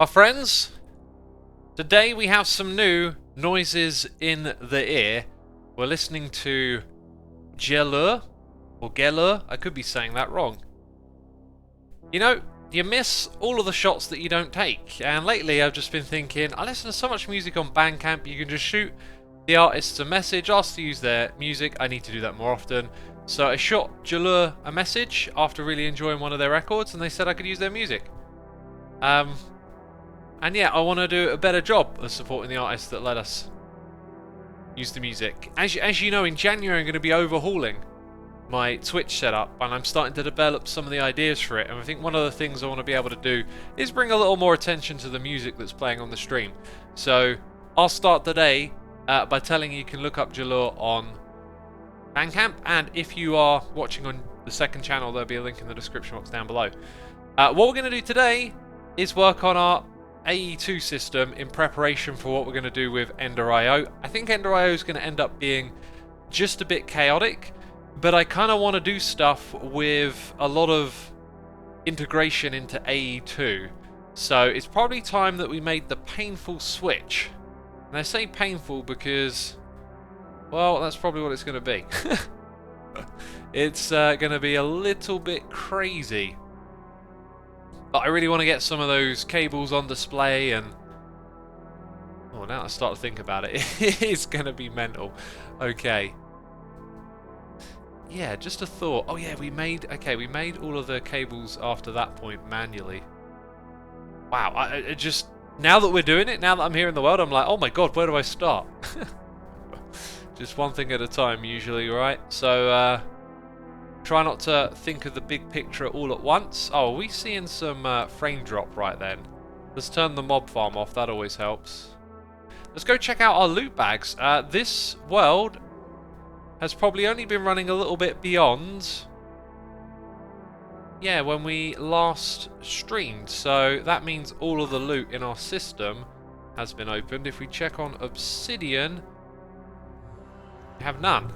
My friends, today we have some new noises in the ear. We're listening to Gelur, or Gelur, I could be saying that wrong. You know, you miss all of the shots that you don't take, and lately I've just been thinking, I listen to so much music on Bandcamp, you can just shoot the artists a message, ask to use their music. I need to do that more often. So I shot Gelur a message after really enjoying one of their records, and they said I could use their music. And yeah, I want to do a better job of supporting the artists that let us use the music. As you know, in January I'm going to be overhauling my Twitch setup, and I'm starting to develop some of the ideas for it. And I think one of the things I want to be able to do is bring a little more attention to the music that's playing on the stream. So I'll start today by telling you can look up Gelur on Bandcamp, and if you are watching on the second channel, there'll be a link in the description box down below. What we're going to do today is work on our AE2 system in preparation for what we're going to do with Ender.io. I think Ender.io is going to end up being just a bit chaotic, but I kind of want to do stuff with a lot of integration into AE2. So it's probably time that we made the painful switch. And I say painful because, well, that's probably what it's going to be. It's going to be a little bit crazy. But I really want to get some of those cables on display, and oh, now I start to think about it, it's going to be mental. Okay. Yeah, just a thought. Oh yeah, we made all of the cables after that point manually. Wow, I just, now that we're doing it, now that I'm here in the world, I'm like, oh my god, where do I start? Just one thing at a time usually, right? So try not to think of the big picture all at once. Oh, are we seeing some frame drop right then? Let's turn the mob farm off, that always helps. Let's go check out our loot bags. This world has probably only been running a little bit beyond, yeah, when we last streamed. So that means all of the loot in our system has been opened. If we check on Obsidian, we have none.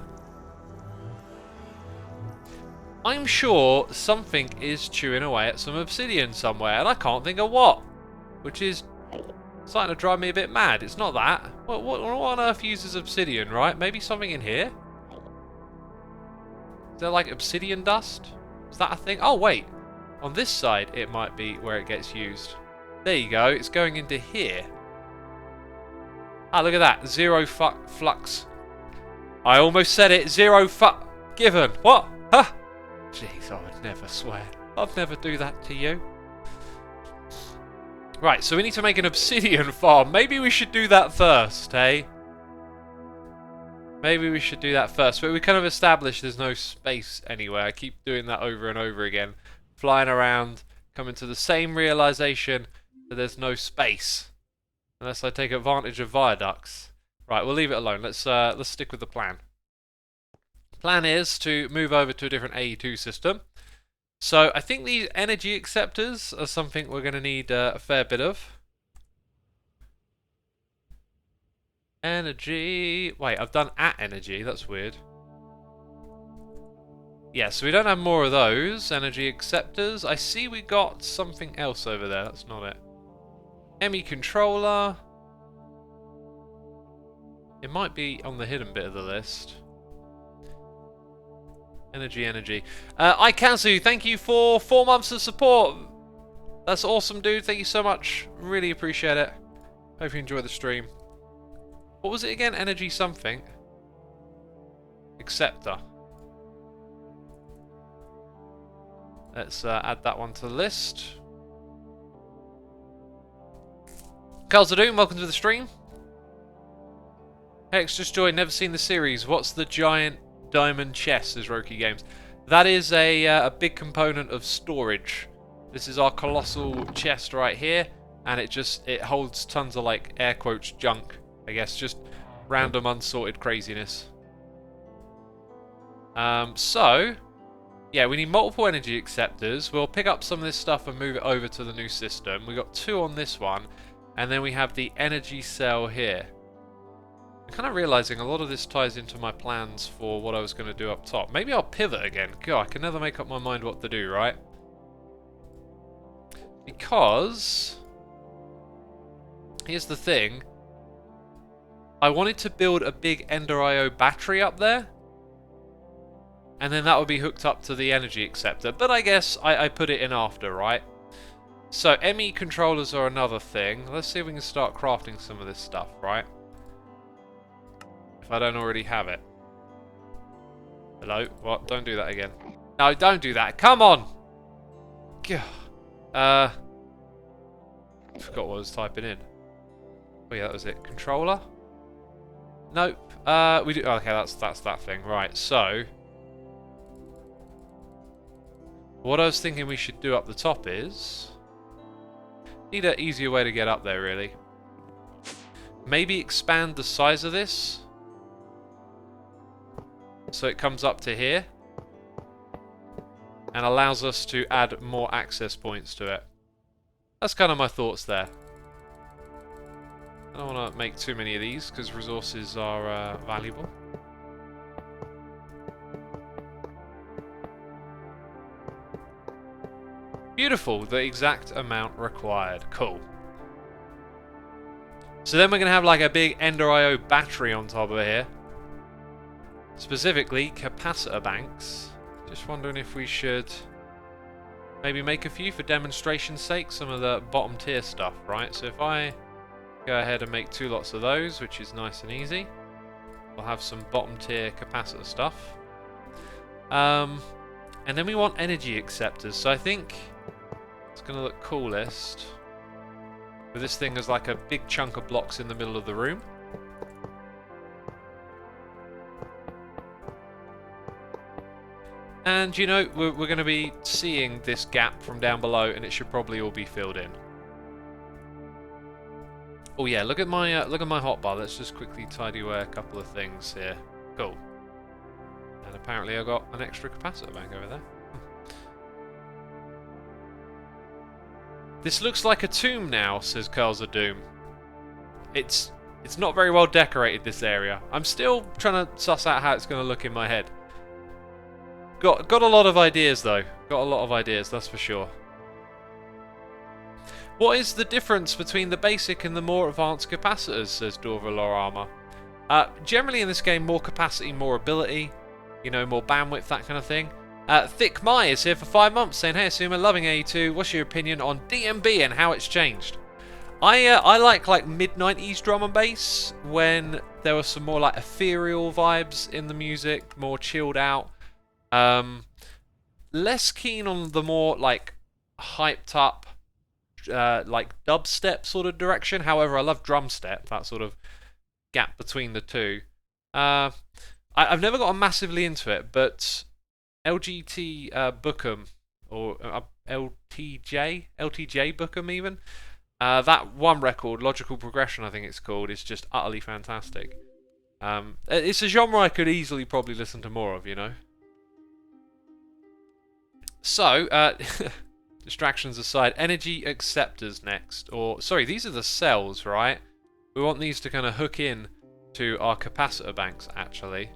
I'm sure something is chewing away at some obsidian somewhere, and I can't think of what, which is starting to drive me a bit mad. It's not that. What on earth uses obsidian, right? Maybe something in here? Is there like obsidian dust? Is that a thing? Oh wait, on this side it might be where it gets used. There you go, it's going into here. Ah, look at that, zero flux. I almost said it, zero given. What? Huh? Jeez, I would never swear. I'd never do that to you. Right, so we need to make an obsidian farm. Maybe we should do that first, hey? Maybe we should do that first. But we kind of established there's no space anywhere. I keep doing that over and over again. Flying around, coming to the same realization that there's no space. Unless I take advantage of viaducts. Right, we'll leave it alone. Let's stick with the plan. Plan is to move over to a different AE2 system. So I think these energy acceptors are something we're going to need a fair bit of. Energy. Wait, I've done at energy. That's weird. Yeah, so we don't have more of those energy acceptors. I see we got something else over there. That's not it. ME controller. It might be on the hidden bit of the list. Energy. Ikansu, thank you for 4 months of support. That's awesome, dude. Thank you so much. Really appreciate it. Hope you enjoy the stream. What was it again? Energy something. Acceptor. Let's add that one to the list. Carl's Doom, welcome to the stream. Hex just joined, never seen the series. What's the giant diamond chest, says Roki Games. That is a big component of storage. This is our colossal chest right here, and it holds tons of, like, air quotes junk, I guess, just random unsorted craziness. So yeah, we need multiple energy acceptors. We'll pick up some of this stuff and move it over to the new system. We got 2 on this one, and then we have the energy cell here. I'm kind of realizing a lot of this ties into my plans for what I was going to do up top. Maybe I'll pivot again. God, I can never make up my mind what to do, right? Because Here's the thing. I wanted to build a big Ender IO battery up there, and then that would be hooked up to the energy acceptor. But I guess I put it in after, right? So ME controllers are another thing. Let's see if we can start crafting some of this stuff, right? If I don't already have it. Hello? What? Don't do that again. No, don't do that. Come on! I forgot what I was typing in. Oh yeah, that was it. Controller? Nope. We do. Okay, that's that thing. Right. So, what I was thinking we should do up the top is need an easier way to get up there, really. Maybe expand the size of this so it comes up to here and allows us to add more access points to it. That's kind of my thoughts there. I don't want to make too many of these because resources are valuable. Beautiful, the exact amount required. Cool. So then we're going to have like a big Ender IO battery on top of here. Specifically, capacitor banks. Just wondering if we should maybe make a few for demonstration's sake, some of the bottom tier stuff, right? So if I go ahead and make 2 lots of those, which is nice and easy, we'll have some bottom tier capacitor stuff. And then we want energy acceptors, so I think it's going to look coolest with this thing as like a big chunk of blocks in the middle of the room. And you know, we're going to be seeing this gap from down below, and it should probably all be filled in. Oh yeah, look at my hotbar. Let's just quickly tidy away a couple of things here. Cool. And apparently I got an extra capacitor bank over there. This looks like a tomb now, says Curls of Doom. It's not very well decorated, this area. I'm still trying to suss out how it's going to look in my head. Got a lot of ideas though. Got a lot of ideas, that's for sure. What is the difference between the basic and the more advanced capacitors, says Dorva Lorama. Generally in this game, more capacity, more ability, you know, more bandwidth, that kind of thing. Thick Mai is here for 5 months saying, hey Xisuma, loving AE2, what's your opinion on DMB and how it's changed? I like mid-90s drum and bass when there were some more like ethereal vibes in the music, more chilled out. Less keen on the more like hyped up like dubstep sort of direction. However, I love drumstep, that sort of gap between the two. I've never gotten massively into it, but LGT Bookham, or LTJ Bookham even, that one record, Logical Progression I think it's called, is just utterly fantastic. It's a genre I could easily probably listen to more of, you know. So, distractions aside, energy acceptors next. Or, sorry, these are the cells, right? We want these to kind of hook in to our capacitor banks, actually.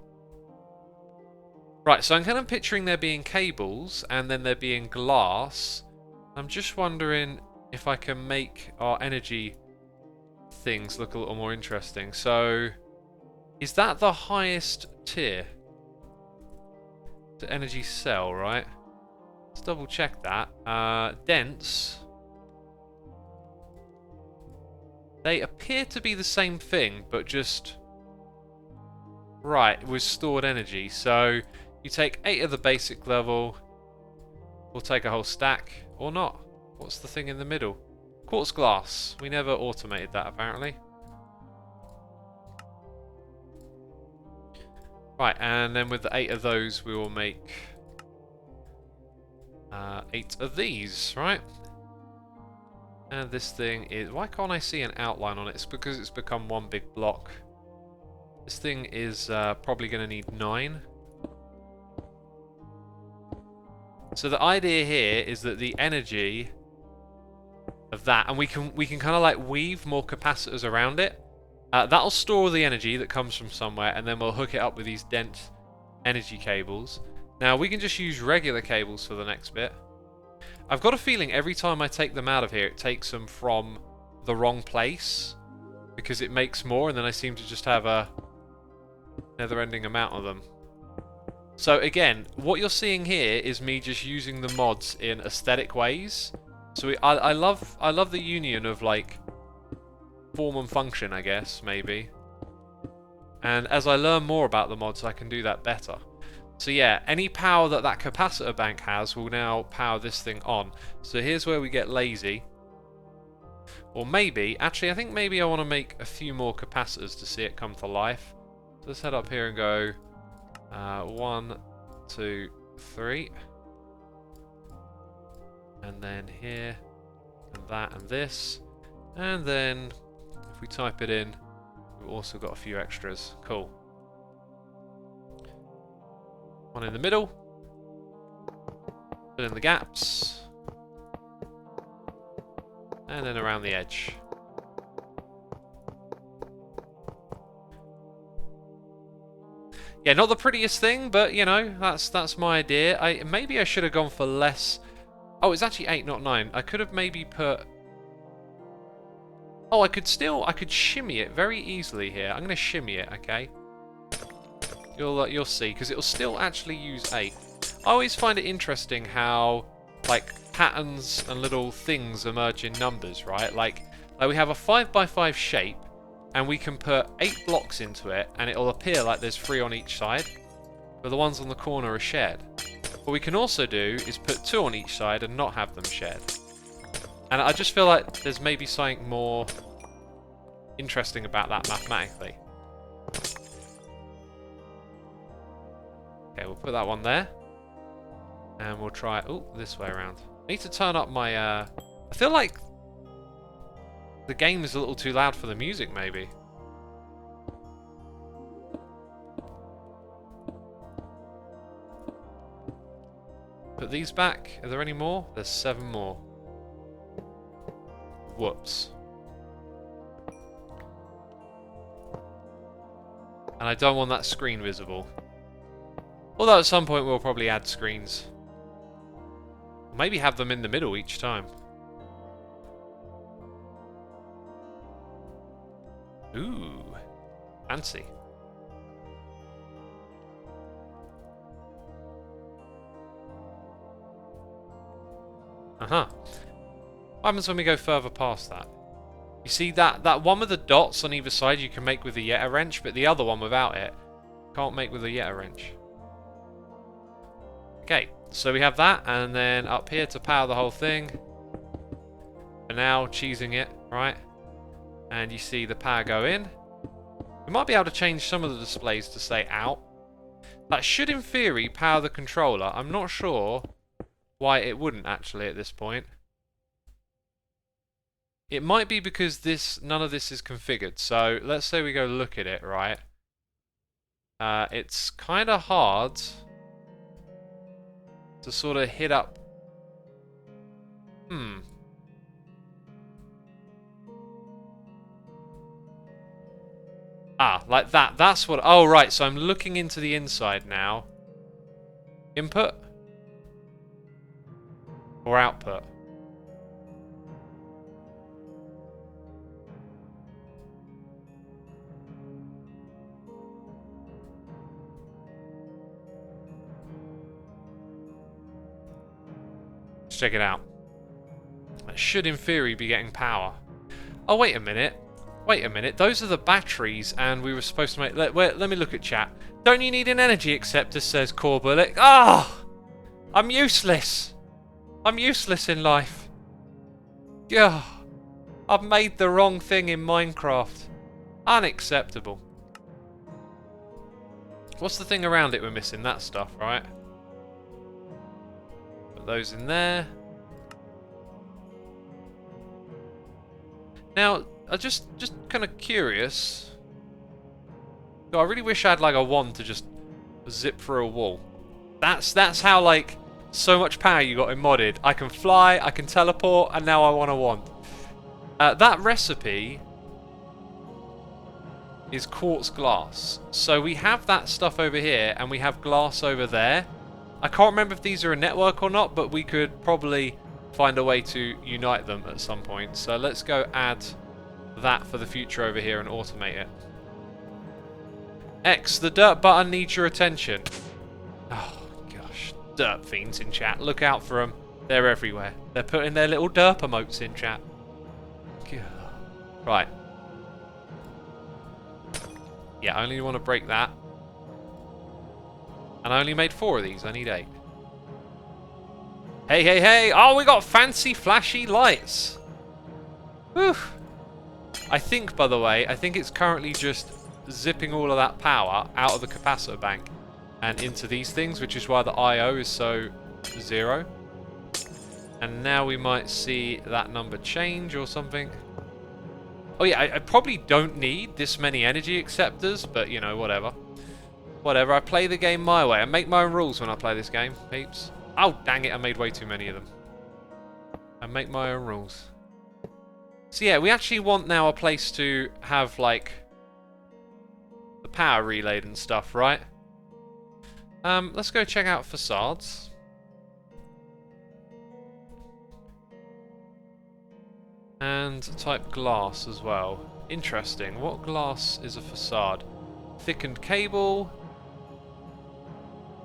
Right, so I'm kind of picturing there being cables, and then there being glass. I'm just wondering if I can make our energy things look a little more interesting. So, is that the highest tier? The energy cell, right? Let's double check that. Dense. They appear to be the same thing, but just... Right, with stored energy. So, you take 8 of the basic level. We'll take a whole stack. Or not. What's the thing in the middle? Quartz glass. We never automated that, apparently. Right, and then with the 8 of those, we will make... 8 of these, right? And this thing is... Why can't I see an outline on it? It's because it's become one big block. This thing is probably going to need 9. So the idea here is that the energy of that... And we can kind of like weave more capacitors around it. That'll store the energy that comes from somewhere, and then we'll hook it up with these dense energy cables. Now, we can just use regular cables for the next bit. I've got a feeling every time I take them out of here, it takes them from the wrong place because it makes more, and then I seem to just have a never-ending amount of them. So again, what you're seeing here is me just using the mods in aesthetic ways. So I love the union of like form and function, I guess, maybe. And as I learn more about the mods, I can do that better. So yeah, any power that that capacitor bank has will now power this thing on. So here's where we get lazy. Or maybe, actually I think maybe I want to make a few more capacitors to see it come to life. So let's head up here and go 1, 2, 3. And then here, and that, and this. And then, if we type it in, we've also got a few extras. Cool. One in the middle. Fill in the gaps. And then around the edge. Yeah, not the prettiest thing, but you know, that's my idea. Maybe I should have gone for less. Oh, it's actually 8, not 9. I could have maybe put... Oh, I could shimmy it very easily here. I'm going to shimmy it, okay? You'll see, because it'll still actually use 8. I always find it interesting how, like, patterns and little things emerge in numbers, right? Like we have a 5x5 shape, and we can put 8 blocks into it, and it'll appear like there's 3 on each side, but the ones on the corner are shared. What we can also do is put 2 on each side and not have them shared. And I just feel like there's maybe something more interesting about that mathematically. Okay, we'll put that one there. And we'll try... Oh, this way around. I need to turn up my... I feel like the game is a little too loud for the music, maybe. Put these back. Are there any more? There's 7 more. Whoops. And I don't want that screen visible. Although at some point we'll probably add screens. Maybe have them in the middle each time. Ooh. Fancy. Uh-huh. What happens when we go further past that? You see that one with the dots on either side you can make with the Yeta wrench, but the other one without it can't make with a Yeta wrench. Okay, so we have that, and then up here to power the whole thing. For now, cheesing it, right? And you see the power go in. We might be able to change some of the displays to say out. That should, in theory, power the controller. I'm not sure why it wouldn't, actually, at this point. It might be because none of this is configured. So, let's say we go look at it, right? It's kind of hard to sort of hit up... Ah, like that. That's what... Oh, right. So I'm looking into the inside now. Input? Or output? Let's check it out. That should, in theory, be getting power. Oh, wait a minute. Wait a minute. Those are the batteries, and we were supposed to make... Let me look at chat. Don't you need an energy acceptor, says Core Bullet. Ah! Oh, I'm useless. I'm useless in life. Yeah. I've made the wrong thing in Minecraft. Unacceptable. What's the thing around it we're missing? That stuff, right? Put those in there. Now, I'm just kind of curious. I really wish I had like a wand to just zip through a wall. That's how like so much power you got in modded. I can fly, I can teleport, and now I want a wand. That recipe is quartz glass. So we have that stuff over here, and we have glass over there. I can't remember if these are a network or not, but we could probably find a way to unite them at some point. So let's go add that for the future over here and automate it. X, the dirt button needs your attention. Oh gosh, dirt fiends in chat. Look out for them. They're everywhere. They're putting their little derp emotes in chat. Right. Yeah, I only want to break that. And I only made 4 of these. I need 8. Hey, hey, hey! Oh, we got fancy flashy lights! Whew! I think, by the way, I think it's currently just zipping all of that power out of the capacitor bank and into these things, which is why the I/O is so 0. And now we might see that number change or something. Oh yeah, I probably don't need this many energy acceptors, but you know, whatever. Whatever, I play the game my way. I make my own rules when I play this game, peeps. Oh, dang it, I made way too many of them. I make my own rules. So yeah, we actually want now a place to have, like, the power relayed and stuff, right? Let's go check out Facades. And type glass as well. Interesting. What glass is a facade? Thickened cable.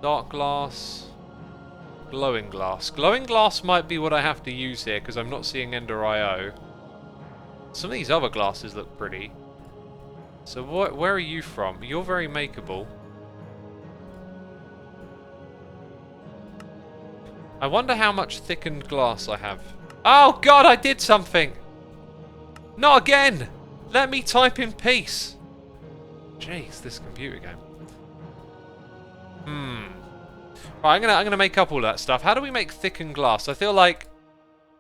Dark glass. Glowing glass. Glowing glass might be what I have to use here because I'm not seeing Ender IO. Some of these other glasses look pretty. So where are you from? You're very makeable. I wonder how much thickened glass I have. Oh god, I did something! Not again! Let me type in peace. Jeez, this computer game. Right, I'm gonna make up all that stuff. How do we make thickened glass? I feel like,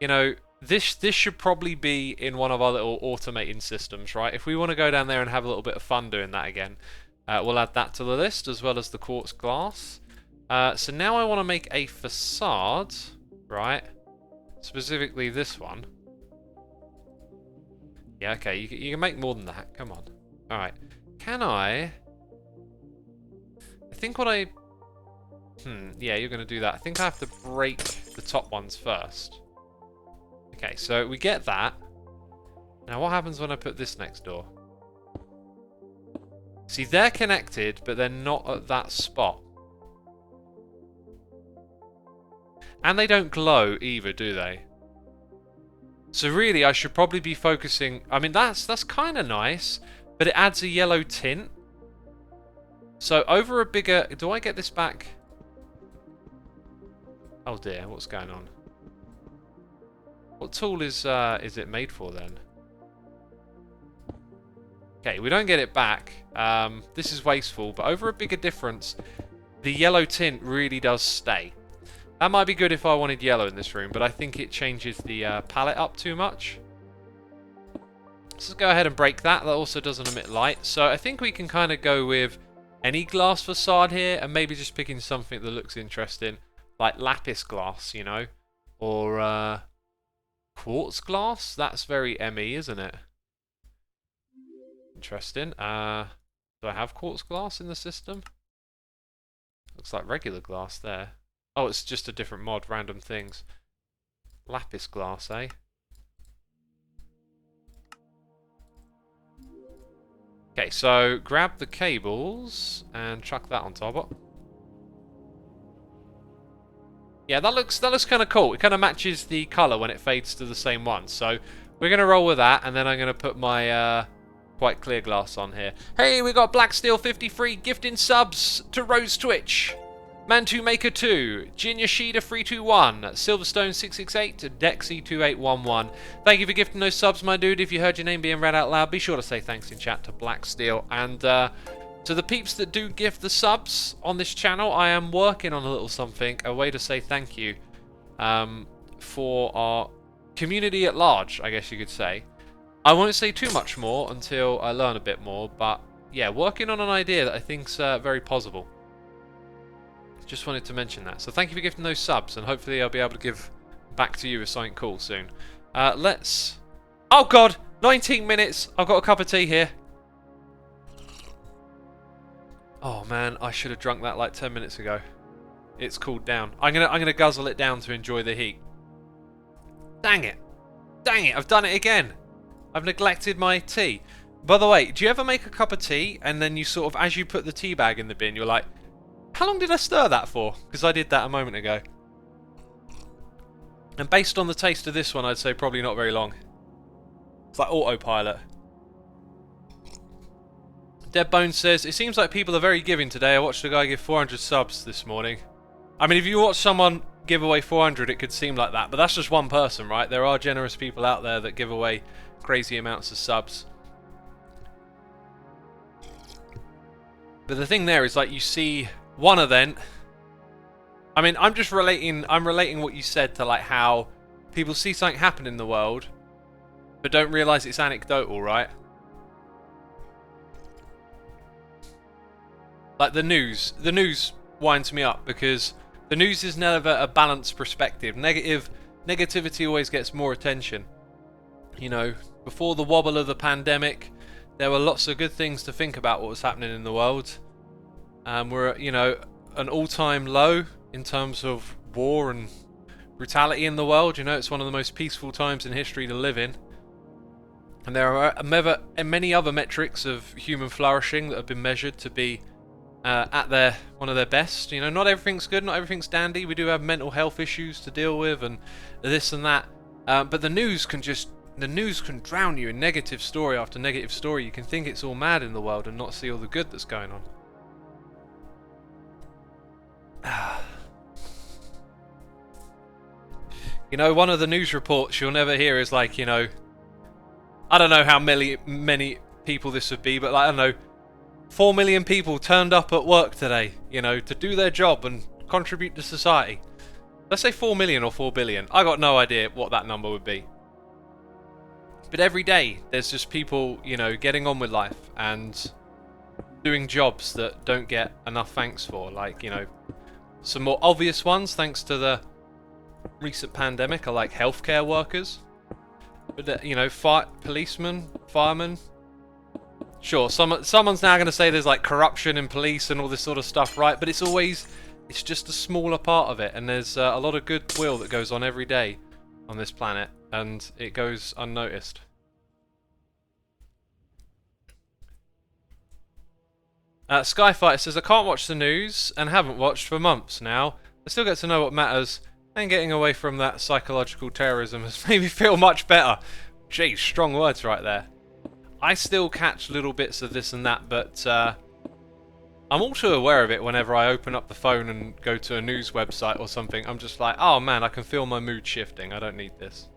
you know, this should probably be in one of our little automating systems, right? If we want to go down there and have a little bit of fun doing that again, we'll add that to the list as well as the quartz glass. So now I want to make a facade, right? Specifically this one. Yeah, okay, you can make more than that. Come on. Alright. Can I think what I... yeah, you're going to do that. I think I have to break the top ones first. Okay, so we get that. Now what happens when I put this next door? See, they're connected, but they're not at that spot. And they don't glow either, do they? So really, I should probably be focusing... I mean, that's kind of nice, but it adds a yellow tint. So over a bigger... Do I get this back? Oh dear, what's going on? What tool is it made for then? Okay, we don't get it back. This is wasteful, but over a bigger difference, the yellow tint really does stay. That might be good if I wanted yellow in this room, but I think it changes the palette up too much. Let's go ahead and break that. That also doesn't emit light. So I think we can kind of go with any glass facade here, and maybe just picking something that looks interesting, like lapis glass, you know, or quartz glass. That's very ME, isn't it? Interesting. Do I have quartz glass in the system? Looks like regular glass there. Oh, it's just a different mod, random things. Lapis glass, eh? Okay, so grab the cables and chuck that on top. Yeah, that looks kind of cool. It kind of matches the colour when it fades to the same one. So we're going to roll with that, and then I'm going to put my quite clear glass on here. Hey, we got Black Steel 53 gifting subs to Rose Twitch. Mantu Maker 2, Jin Yoshida 321, Silverstone 668, Dexy 2811. Thank you for gifting those subs, my dude. If you heard your name being read out loud, be sure to say thanks in chat to Black Steel. And to the peeps that do gift the subs on this channel, I am working on a little something, a way to say thank you for our community at large, I guess you could say. I won't say too much more until I learn a bit more, but yeah, working on an idea that I think's very possible. Just wanted to mention that. So thank you for gifting those subs, and hopefully I'll be able to give back to you with something cool soon. Let's... Oh god! 19 minutes! I've got a cup of tea here. Oh man, I should have drunk that like 10 minutes ago. It's cooled down. I'm gonna guzzle it down to enjoy the heat. Dang it. Dang it, I've done it again. I've neglected my tea. By the way, do you ever make a cup of tea and then you sort of, as you put the tea bag in the bin, you're like, how long did I stir that for? Because I did that a moment ago. And based on the taste of this one, I'd say probably not very long. It's like autopilot. Dead Bones says, it seems like people are very giving today. I watched a guy give 400 subs this morning. I mean, if you watch someone give away 400, it could seem like that. But that's just one person, right? There are generous people out there that give away crazy amounts of subs. But the thing there is, like, you see one event. I mean, I'm relating what you said to, like, how people see something happen in the world, but don't realise it's anecdotal, right? Like the news winds me up because the news is never a balanced perspective. Negativity always gets more attention. You know, before the wobble of the pandemic, there were lots of good things to think about what was happening in the world. We're at, you know, an all-time low in terms of war and brutality in the world. You know, it's one of the most peaceful times in history to live in. And there are many other metrics of human flourishing that have been measured to be at one of their best. You know, not everything's good, not everything's dandy. We do have mental health issues to deal with and this and that. But the news can drown you in negative story after negative story. You can think it's all mad in the world and not see all the good that's going on. You know, one of the news reports you'll never hear is like, you know, I don't know how many people this would be, but like, I don't know, 4 million people turned up at work today, you know, to do their job and contribute to society. Let's say 4 million or 4 billion. I got no idea what that number would be. But every day, there's just people, you know, getting on with life and doing jobs that don't get enough thanks for. Like, you know, some more obvious ones, thanks to the recent pandemic, are like healthcare workers. But, you know, policemen, firemen. Sure, someone's now going to say there's like corruption in police and all this sort of stuff, right? But it's just a smaller part of it, and there's a lot of goodwill that goes on every day on this planet, and it goes unnoticed. Skyfighter says, I can't watch the news and haven't watched for months now. I still get to know what matters, and getting away from that psychological terrorism has made me feel much better. Jeez, strong words right there. I still catch little bits of this and that, but I'm also aware of it whenever I open up the phone and go to a news website or something. I'm just like, oh man, I can feel my mood shifting. I don't need this.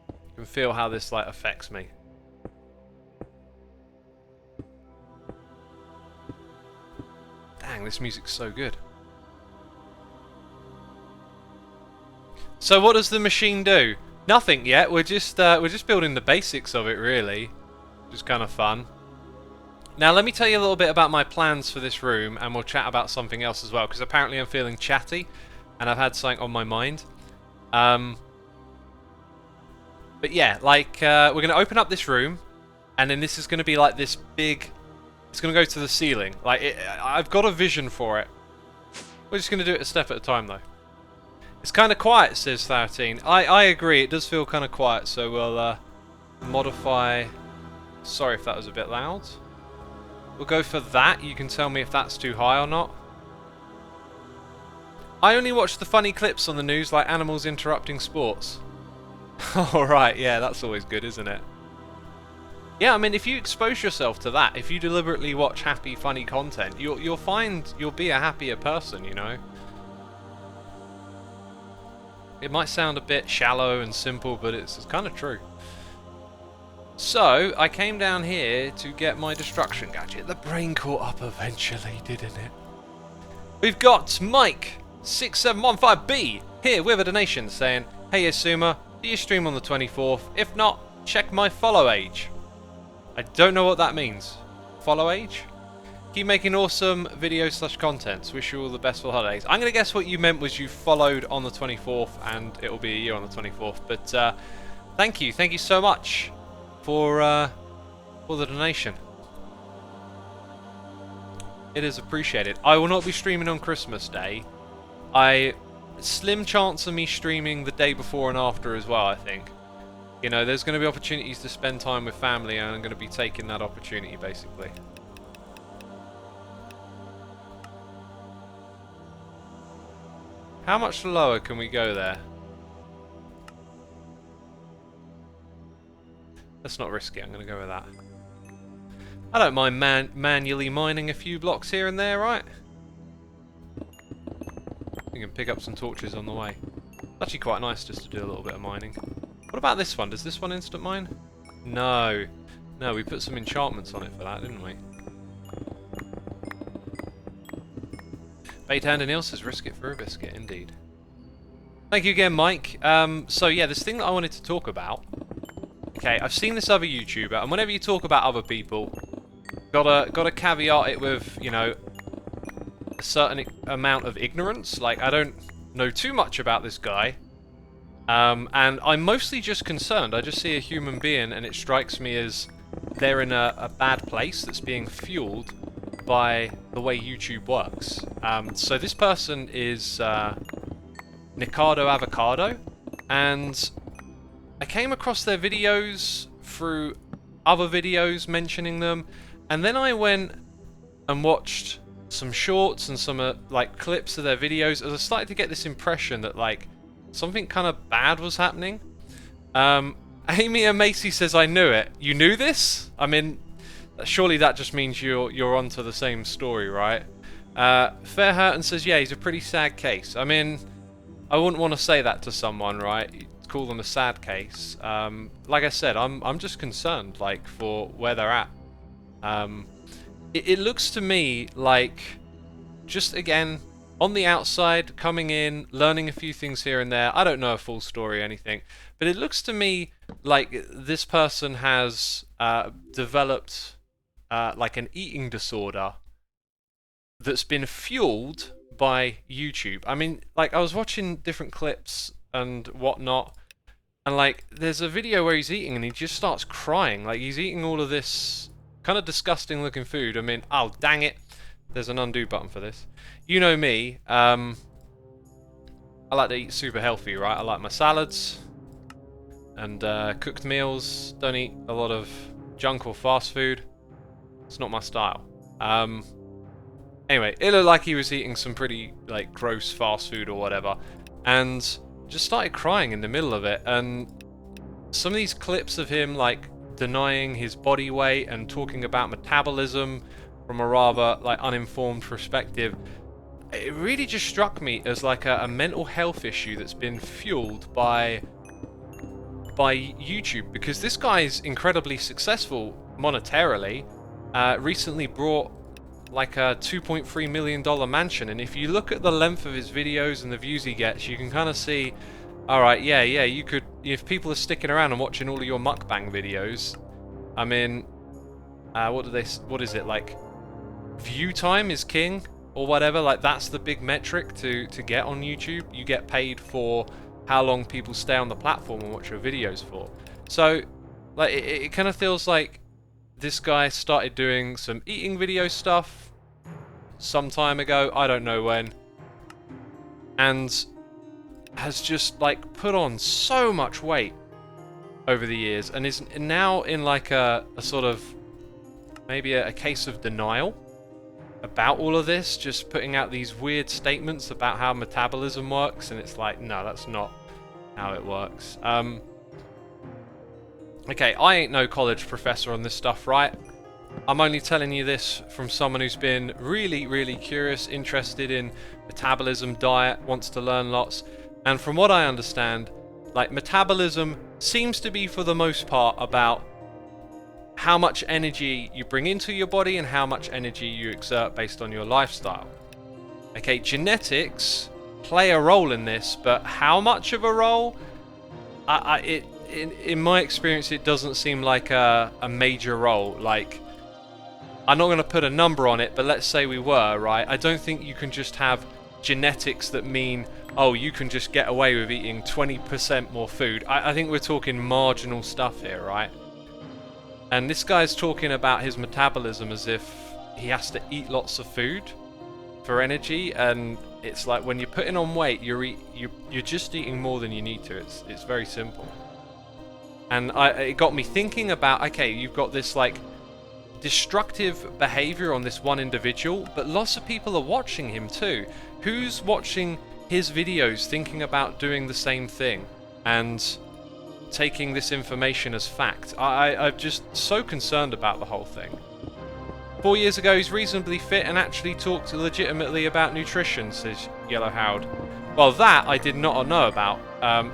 I can feel how this like affects me. Dang, this music's so good. So what does the machine do? Nothing yet. We're just building the basics of it, really. Which is kind of fun. Now, let me tell you a little bit about my plans for this room, and we'll chat about something else as well, because apparently I'm feeling chatty, and I've had something on my mind. But yeah, like, we're going to open up this room, and then this is going to be like this big... It's going to go to the ceiling. Like, I've got a vision for it. We're just going to do it a step at a time, though. It's kind of quiet, says 13. I agree, it does feel kind of quiet, so we'll modify... Sorry if that was a bit loud. We'll go for that. You can tell me if that's too high or not. I only watch the funny clips on the news, like animals interrupting sports. Alright, yeah, that's always good, isn't it? Yeah, I mean, if you expose yourself to that, if you deliberately watch happy, funny content, you'll find you'll be a happier person, you know? It might sound a bit shallow and simple, but it's kind of true. So, I came down here to get my destruction gadget. The brain caught up eventually, didn't it? We've got Mike6715B here with a donation saying, hey Xisuma, do you stream on the 24th? If not, check my follow age. I don't know what that means. Follow age? Keep making awesome videos / contents. Wish you all the best for the holidays. I'm going to guess what you meant was you followed on the 24th and it will be a year on the 24th. But thank you so much for the donation. It is appreciated. I will not be streaming on Christmas Day. I slim chance of me streaming the day before and after as well, I think. You know, there's going to be opportunities to spend time with family, and I'm going to be taking that opportunity, basically. How much lower can we go there? Let's not risk it, I'm going to go with that. I don't mind manually mining a few blocks here and there, right? We can pick up some torches on the way. It's actually quite nice just to do a little bit of mining. What about this one? Does this one instant mine? No. No, we put some enchantments on it for that, didn't we? Bait Hand and Il says risk it for a biscuit, indeed. Thank you again, Mike. So yeah, this thing that I wanted to talk about. Okay, I've seen this other YouTuber, and whenever you talk about other people, gotta caveat it with, you know, a certain amount of ignorance. Like, I don't know too much about this guy. And I'm mostly just concerned. I just see a human being and it strikes me as they're in a bad place that's being fueled by the way YouTube works. So this person is Nicardo Avocado, and I came across their videos through other videos mentioning them, and then I went and watched some shorts and some like clips of their videos as I started to get this impression that like something kind of bad was happening. Amy and Macy says, I knew it. You knew this? I mean, surely that just means you're onto the same story, right? Fairhurton says, yeah, he's a pretty sad case. I mean, I wouldn't want to say that to someone, right? You'd call them a sad case. Like I said, I'm just concerned, like, for where they're at. It looks to me like, just again, on the outside, coming in, learning a few things here and there. I don't know a full story or anything, but it looks to me like this person has developed like an eating disorder that's been fueled by YouTube. I mean, like, I was watching different clips and whatnot, and like, there's a video where he's eating and he just starts crying. Like, he's eating all of this kind of disgusting looking food. I mean, oh, dang it. There's an undo button for this. You know me, I like to eat super healthy, right? I like my salads and cooked meals. Don't eat a lot of junk or fast food. It's not my style. Anyway, it looked like he was eating some pretty like gross fast food or whatever, and just started crying in the middle of it. And some of these clips of him like denying his body weight and talking about metabolism from a rather like uninformed perspective, it really just struck me as like a mental health issue that's been fueled by YouTube, because this guy's incredibly successful monetarily. Recently brought like a $2.3 million mansion, and if you look at the length of his videos and the views he gets, you can kind of see, alright, yeah, you could, if people are sticking around and watching all of your mukbang videos, I mean, what is it, like, view time is king, or whatever, like, that's the big metric to get on YouTube. You get paid for how long people stay on the platform and watch your videos for. So, like, it kind of feels like this guy started doing some eating video stuff some time ago, I don't know when, and has just like put on so much weight over the years, and is now in like a sort of maybe a case of denial about all of this, just putting out these weird statements about how metabolism works, and it's like, no, that's not how it works. Okay, I ain't no college professor on this stuff, right? I'm only telling you this from someone who's been really, really curious, interested in metabolism, diet, wants to learn lots. And from what I understand, like, metabolism seems to be, for the most part, about how much energy you bring into your body and how much energy you exert based on your lifestyle. Okay, genetics play a role in this, but how much of a role? In my experience, it doesn't seem like a major role. Like, I'm not going to put a number on it, but let's say we were, right? I don't think you can just have genetics that mean, oh, you can just get away with eating 20% more food. I think we're talking marginal stuff here, right? And this guy's talking about his metabolism as if he has to eat lots of food. for energy, and it's like when you're putting on weight, you're just eating more than you need to. It's very simple. And it got me thinking about, okay, you've got this like destructive behavior on this one individual, but lots of people are watching him too. Who's watching his videos thinking about doing the same thing and taking this information as fact? I'm just so concerned about the whole thing. 4 years ago, he's reasonably fit and actually talked legitimately about nutrition, says Yellow Howd. Well, that I did not know about.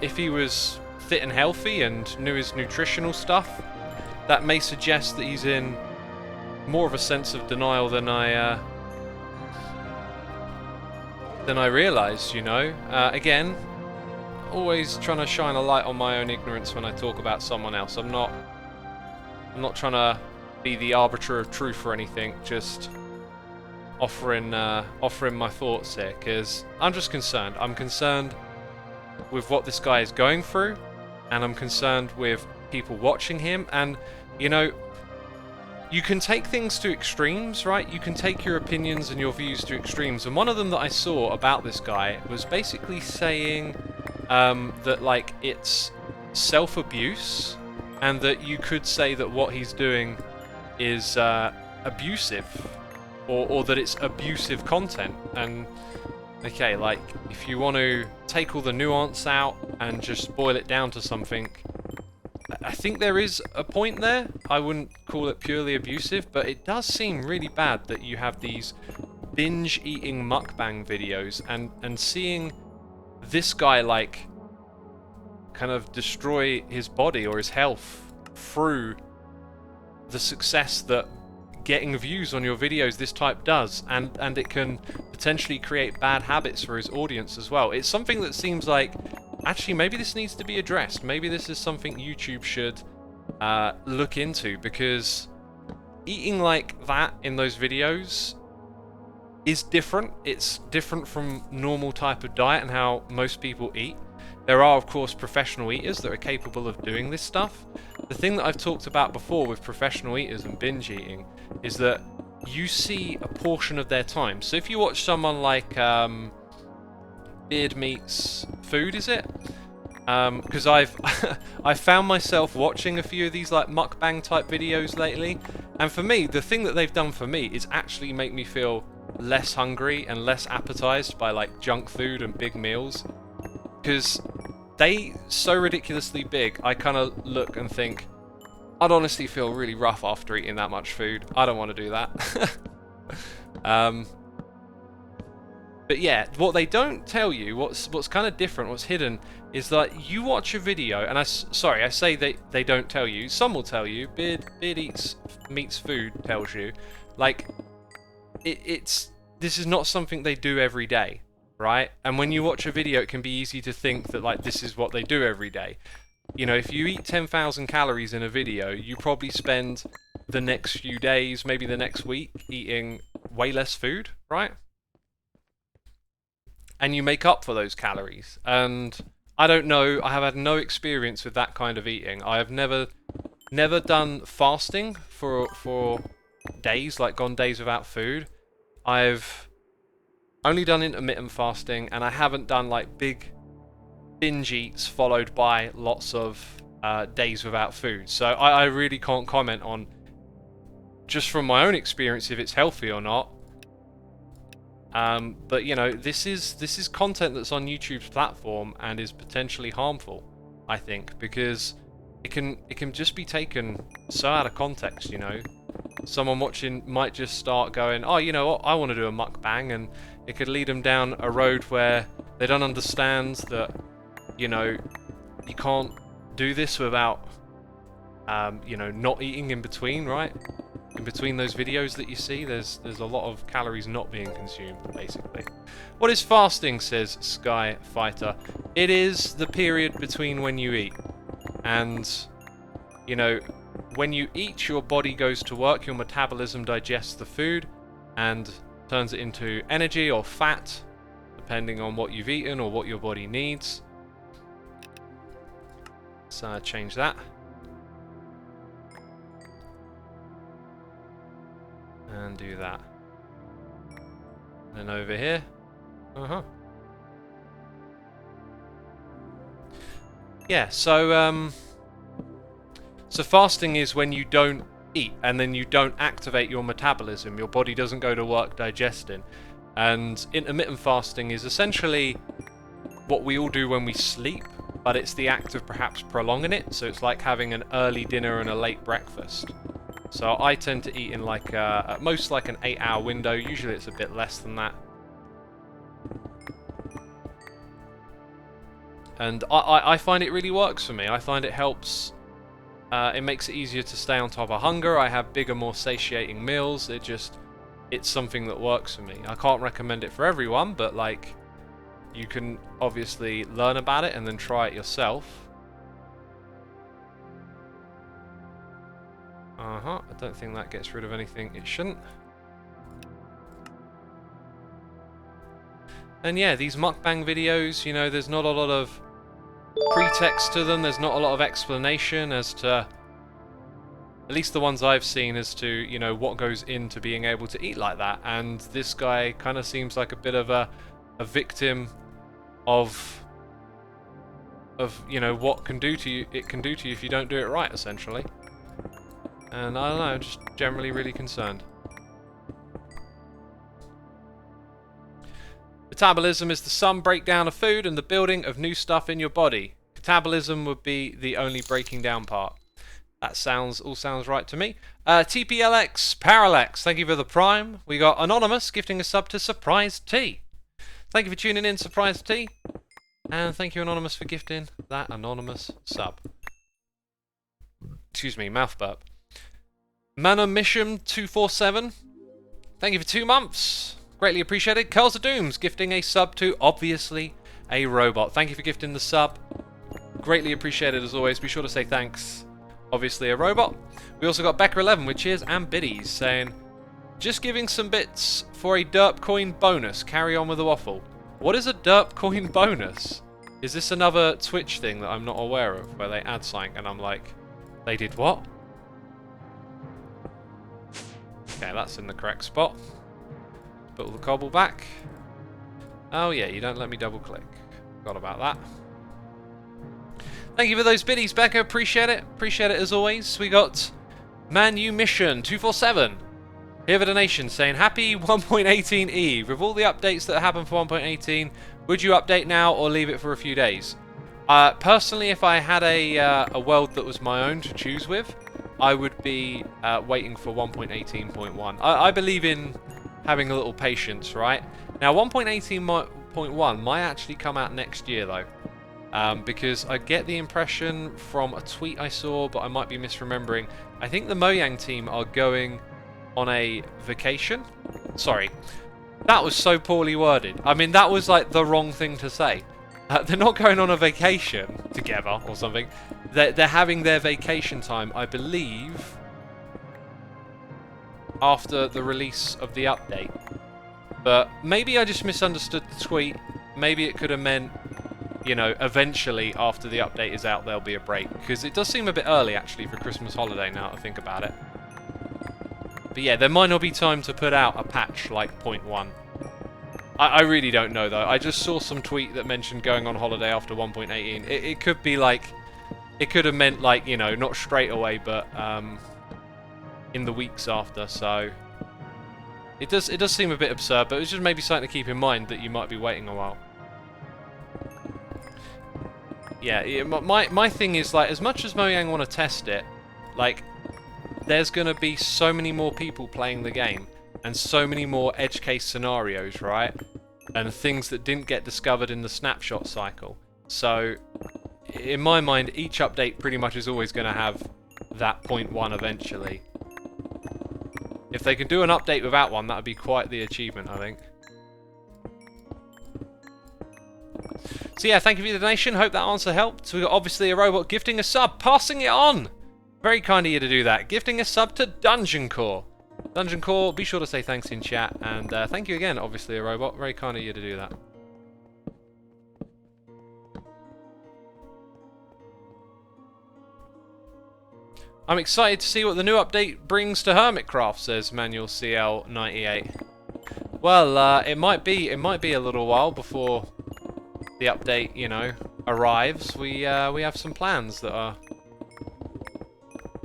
If he was fit and healthy and knew his nutritional stuff, that may suggest that he's in more of a sense of denial than I realised, you know. Again, always trying to shine a light on my own ignorance when I talk about someone else. I'm not trying to be the arbiter of truth or anything, just offering my thoughts here, because I'm just concerned. I'm concerned with what this guy is going through, and I'm concerned with people watching him. And you know, you can take things to extremes, right? You can take your opinions and your views to extremes, and one of them that I saw about this guy was basically saying that like it's self-abuse, and that you could say that what he's doing is abusive, or that it's abusive content. And okay, like if you want to take all the nuance out and just boil it down to something, I think there is a point there. I wouldn't call it purely abusive, but it does seem really bad that you have these binge eating mukbang videos and seeing this guy like kind of destroy his body or his health through the success that getting views on your videos this type does, and it can potentially create bad habits for his audience as well. It's something that seems like, actually, maybe this needs to be addressed. Maybe this is something YouTube should look into, because eating like that in those videos is different. It's different from normal type of diet and how most people eat. There are, of course, professional eaters that are capable of doing this stuff. The thing that I've talked about before with professional eaters and binge eating is that you see a portion of their time. So if you watch someone like Beard Meats Food, is it? Because I've found myself watching a few of these like mukbang type videos lately, and for me, the thing that they've done for me is actually make me feel less hungry and less appetized by like junk food and big meals, because they so ridiculously big. I kind of look and think, I'd honestly feel really rough after eating that much food. I don't want to do that. But yeah, what they don't tell you, what's kind of different, what's hidden, is that you watch a video, and I say they don't tell you. Some will tell you. Beard Meats Food tells you, like this is not something they do every day, right? And when you watch a video, it can be easy to think that like this is what they do every day. You know, if you eat 10,000 calories in a video, you probably spend the next few days, maybe the next week, eating way less food, right? And you make up for those calories. And I don't know, I have had no experience with that kind of eating. I have never done fasting for days, like gone days without food. I've only done intermittent fasting, and I haven't done like big binge eats followed by lots of days without food. So I really can't comment on, just from my own experience, if it's healthy or not. But you know, this is content that's on YouTube's platform and is potentially harmful, I think, because it can just be taken so out of context. You know, someone watching might just start going, oh, you know what, I want to do a mukbang, and it could lead them down a road where they don't understand that, you know, you can't do this without, you know, not eating in between, right? In between those videos that you see, there's a lot of calories not being consumed, basically. What is fasting, says Sky Fighter? It is the period between when you eat. And, you know, when you eat, your body goes to work, your metabolism digests the food and turns it into energy or fat, depending on what you've eaten or what your body needs. So change that. And do that. And over here. Yeah, so fasting is when you don't eat and then you don't activate your metabolism. Your body doesn't go to work digesting. And intermittent fasting is essentially what we all do when we sleep, but it's the act of perhaps prolonging it. So it's like having an early dinner and a late breakfast. So I tend to eat in like at most like an 8-hour window. Usually it's a bit less than that. And I find it really works for me. I find it helps. It makes it easier to stay on top of hunger. I have bigger, more satiating meals. It's something that works for me. I can't recommend it for everyone, but like, you can obviously learn about it and then try it yourself. I don't think that gets rid of anything it shouldn't. And yeah, these mukbang videos, you know, there's not a lot of pretext to them. There's not a lot of explanation as to, at least the ones I've seen, as to, you know, what goes into being able to eat like that. And this guy kind of seems like a bit of a victim of you know, what can do to you. It can do to you if you don't do it right, essentially. And I don't know, I'm just generally really concerned. Metabolism is the sum breakdown of food and the building of new stuff in your body. Catabolism would be the only breaking down part. That all sounds right to me. TPLX Parallax, thank you for the prime. We got Anonymous gifting a sub to Surprise T. Thank you for tuning in, Surprise T. And thank you, Anonymous, for gifting that anonymous sub. Excuse me, mouth burp. Manamisham 247, thank you for 2 months. Greatly appreciated. Curls of Dooms gifting a sub to Obviously a Robot. Thank you for gifting the sub. Greatly appreciated as always. Be sure to say thanks. Obviously a Robot. We also got Becker11 with cheers and biddies saying, just giving some bits for a derp coin bonus. Carry on with the waffle. What is a derp coin bonus? Is this another Twitch thing that I'm not aware of where they add something and I'm like, they did what? Okay, that's in the correct spot. Put all the cobble back. Oh yeah, you don't let me double click. Forgot about that. Thank you for those biddies, Becca. Appreciate it. Appreciate it as always. We got Manu Mission 247. Here for donation saying happy 1.18 Eve. With all the updates that happen for 1.18, would you update now or leave it for a few days? Personally, if I had a world that was my own to choose with, I would be waiting for 1.18.1. I believe in having a little patience, right? Now, 1.18.1 might actually come out next year, though. Because I get the impression from a tweet I saw, but I might be misremembering. I think the Mojang team are going on a vacation. Sorry. That was so poorly worded. I mean, that was like the wrong thing to say. They're not going on a vacation together or something. They're having their vacation time, I believe, after the release of the update. But maybe I just misunderstood the tweet. Maybe it could have meant, you know, eventually after the update is out there'll be a break. Because it does seem a bit early actually for Christmas holiday now to think about it. But yeah, there might not be time to put out a patch like 0.1. I really don't know though. I just saw some tweet that mentioned going on holiday after 1.18. It could be like, it could have meant like, you know, not straight away, but in the weeks after. So it does seem a bit absurd, but it's just maybe something to keep in mind that you might be waiting a while. Yeah, my thing is like, as much as Mojang want to test it, like, there's gonna be so many more people playing the game. And so many more edge case scenarios, right? And things that didn't get discovered in the snapshot cycle. So, in my mind, each update pretty much is always going to have that 0.1 eventually. If they could do an update without one, that would be quite the achievement, I think. So yeah, thank you for the donation. Hope that answer helped. So we got Obviously a Robot gifting a sub, passing it on. Very kind of you to do that. Gifting a sub to Dungeon Core. Dungeon Core, be sure to say thanks in chat, and thank you again, Obviously a Robot. Very kind of you to do that. I'm excited to see what the new update brings to Hermitcraft, says Manuel CL98. Well, it might be a little while before the update, you know, arrives. We have some plans that are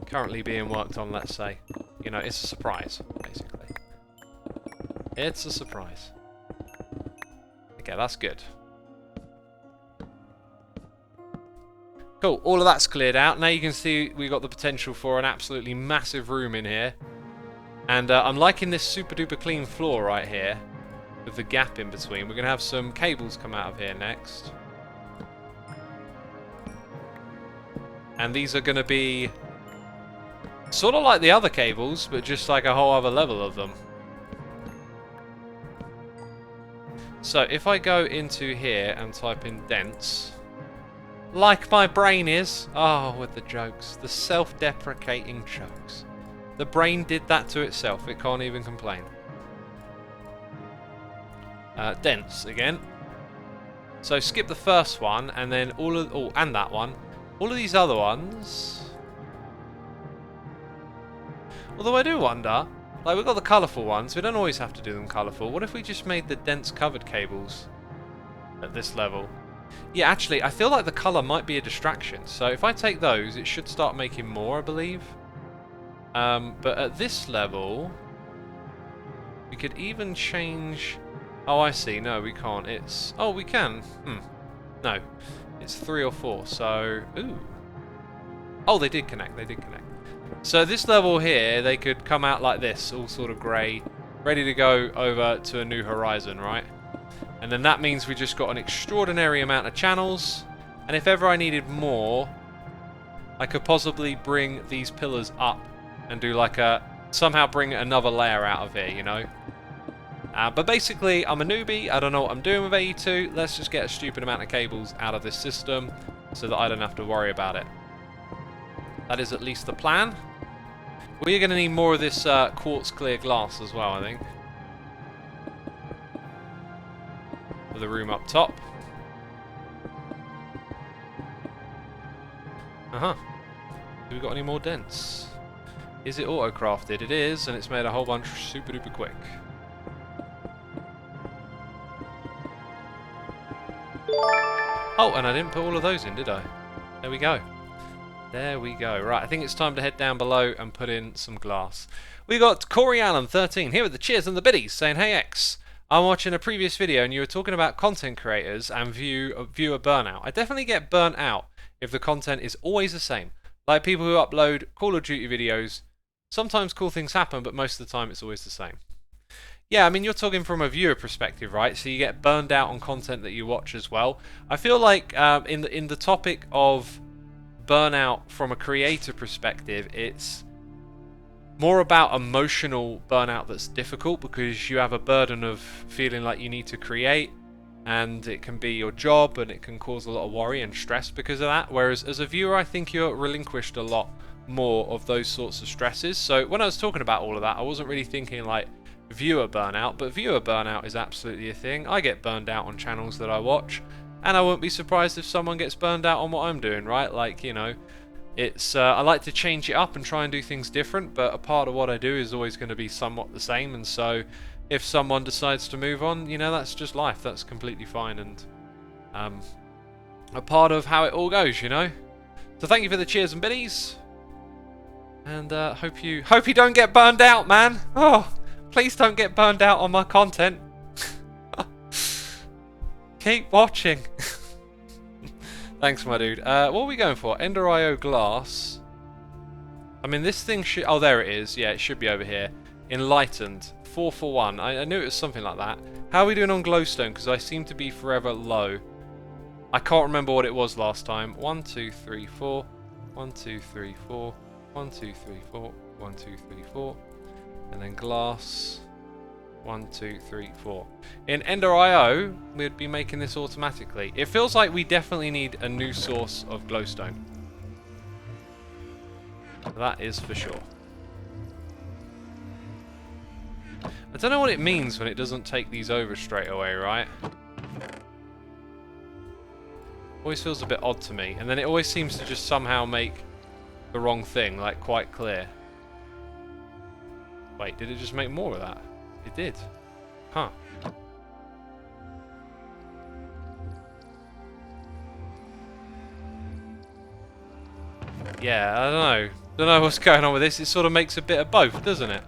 currently being worked on, let's say. You know, it's a surprise, basically. It's a surprise. Okay, that's good. Cool, all of that's cleared out. Now you can see we got the potential for an absolutely massive room in here. And I'm liking this super duper clean floor right here, with the gap in between. We're going to have some cables come out of here next. And these are going to be sort of like the other cables, but just like a whole other level of them. So if I go into here and type in dense, like my brain is, oh, with the jokes, the self-deprecating jokes. The brain did that to itself, it can't even complain. Dense again. So skip the first one, and then all of, oh, and that one. All of these other ones. Although I do wonder, like we've got the colourful ones, we don't always have to do them colourful. What if we just made the dense covered cables at this level? Yeah, actually, I feel like the colour might be a distraction. So if I take those, it should start making more, I believe. But at this level, we could even change... Oh, I see. No, we can't. It's... Oh, we can. No. It's 3 or 4, so... Ooh. Oh, they did connect. They did connect. So this level here, they could come out like this, all sort of grey, ready to go over to a new horizon, right? And then that means we just got an extraordinary amount of channels. And if ever I needed more, I could possibly bring these pillars up and do like a... somehow bring another layer out of here, you know? But basically, I'm a newbie, I don't know what I'm doing with AE2, let's just get a stupid amount of cables out of this system so that I don't have to worry about it. That is at least the plan. We are going to need more of this quartz clear glass as well, I think. For the room up top. Uh-huh. Have we got any more dents? Is it auto-crafted? It is, and it's made a whole bunch super duper quick. Oh, and I didn't put all of those in, did I? There we go. There we go. Right, I think it's time to head down below and put in some glass. We got Corey Allen 13 here with the cheers and the biddies saying, "Hey X, I'm watching a previous video and you were talking about content creators and viewer burnout. I definitely get burnt out if the content is always the same. Like people who upload Call of Duty videos. Sometimes cool things happen, but most of the time it's always the same." Yeah, I mean, you're talking from a viewer perspective, right? So you get burned out on content that you watch as well. I feel like in the topic of burnout from a creator perspective, it's more about emotional burnout that's difficult because you have a burden of feeling like you need to create, and it can be your job and it can cause a lot of worry and stress because of that. Whereas as a viewer, I think you're relinquished a lot more of those sorts of stresses. So when I was talking about all of that, I wasn't really thinking like viewer burnout, but viewer burnout is absolutely a thing. I get burned out on channels that I watch, and I wouldn't be surprised if someone gets burned out on what I'm doing, right? Like, you know, it's I like to change it up and try and do things different, but a part of what I do is always going to be somewhat the same, and so if someone decides to move on, you know, that's just life. That's completely fine, and a part of how it all goes, you know? So thank you for the cheers and biddies, and hope you don't get burned out, man. Oh, please don't get burned out on my content. Keep watching. Thanks, my dude. What are we going for? Ender IO glass. I mean, this thing should... Oh, there it is. Yeah, it should be over here. Enlightened. 4 for 1. I knew it was something like that. How are we doing on glowstone? Because I seem to be forever low. I can't remember what it was last time. 1, 2, 3, 4. 1, 2, 3, 4. 1, 2, 3, 4. 1, 2, 3, 4. And then glass. 1, 2, 3, 4. In Ender IO, we'd be making this automatically. It feels like we definitely need a new source of glowstone. That is for sure. I don't know what it means when it doesn't take these over straight away, right? Always feels a bit odd to me. And then it always seems to just somehow make the wrong thing, like, quite clear. Wait, did it just make more of that? It did. Huh. Yeah, I don't know. Don't know what's going on with this. It sort of makes a bit of both, doesn't it?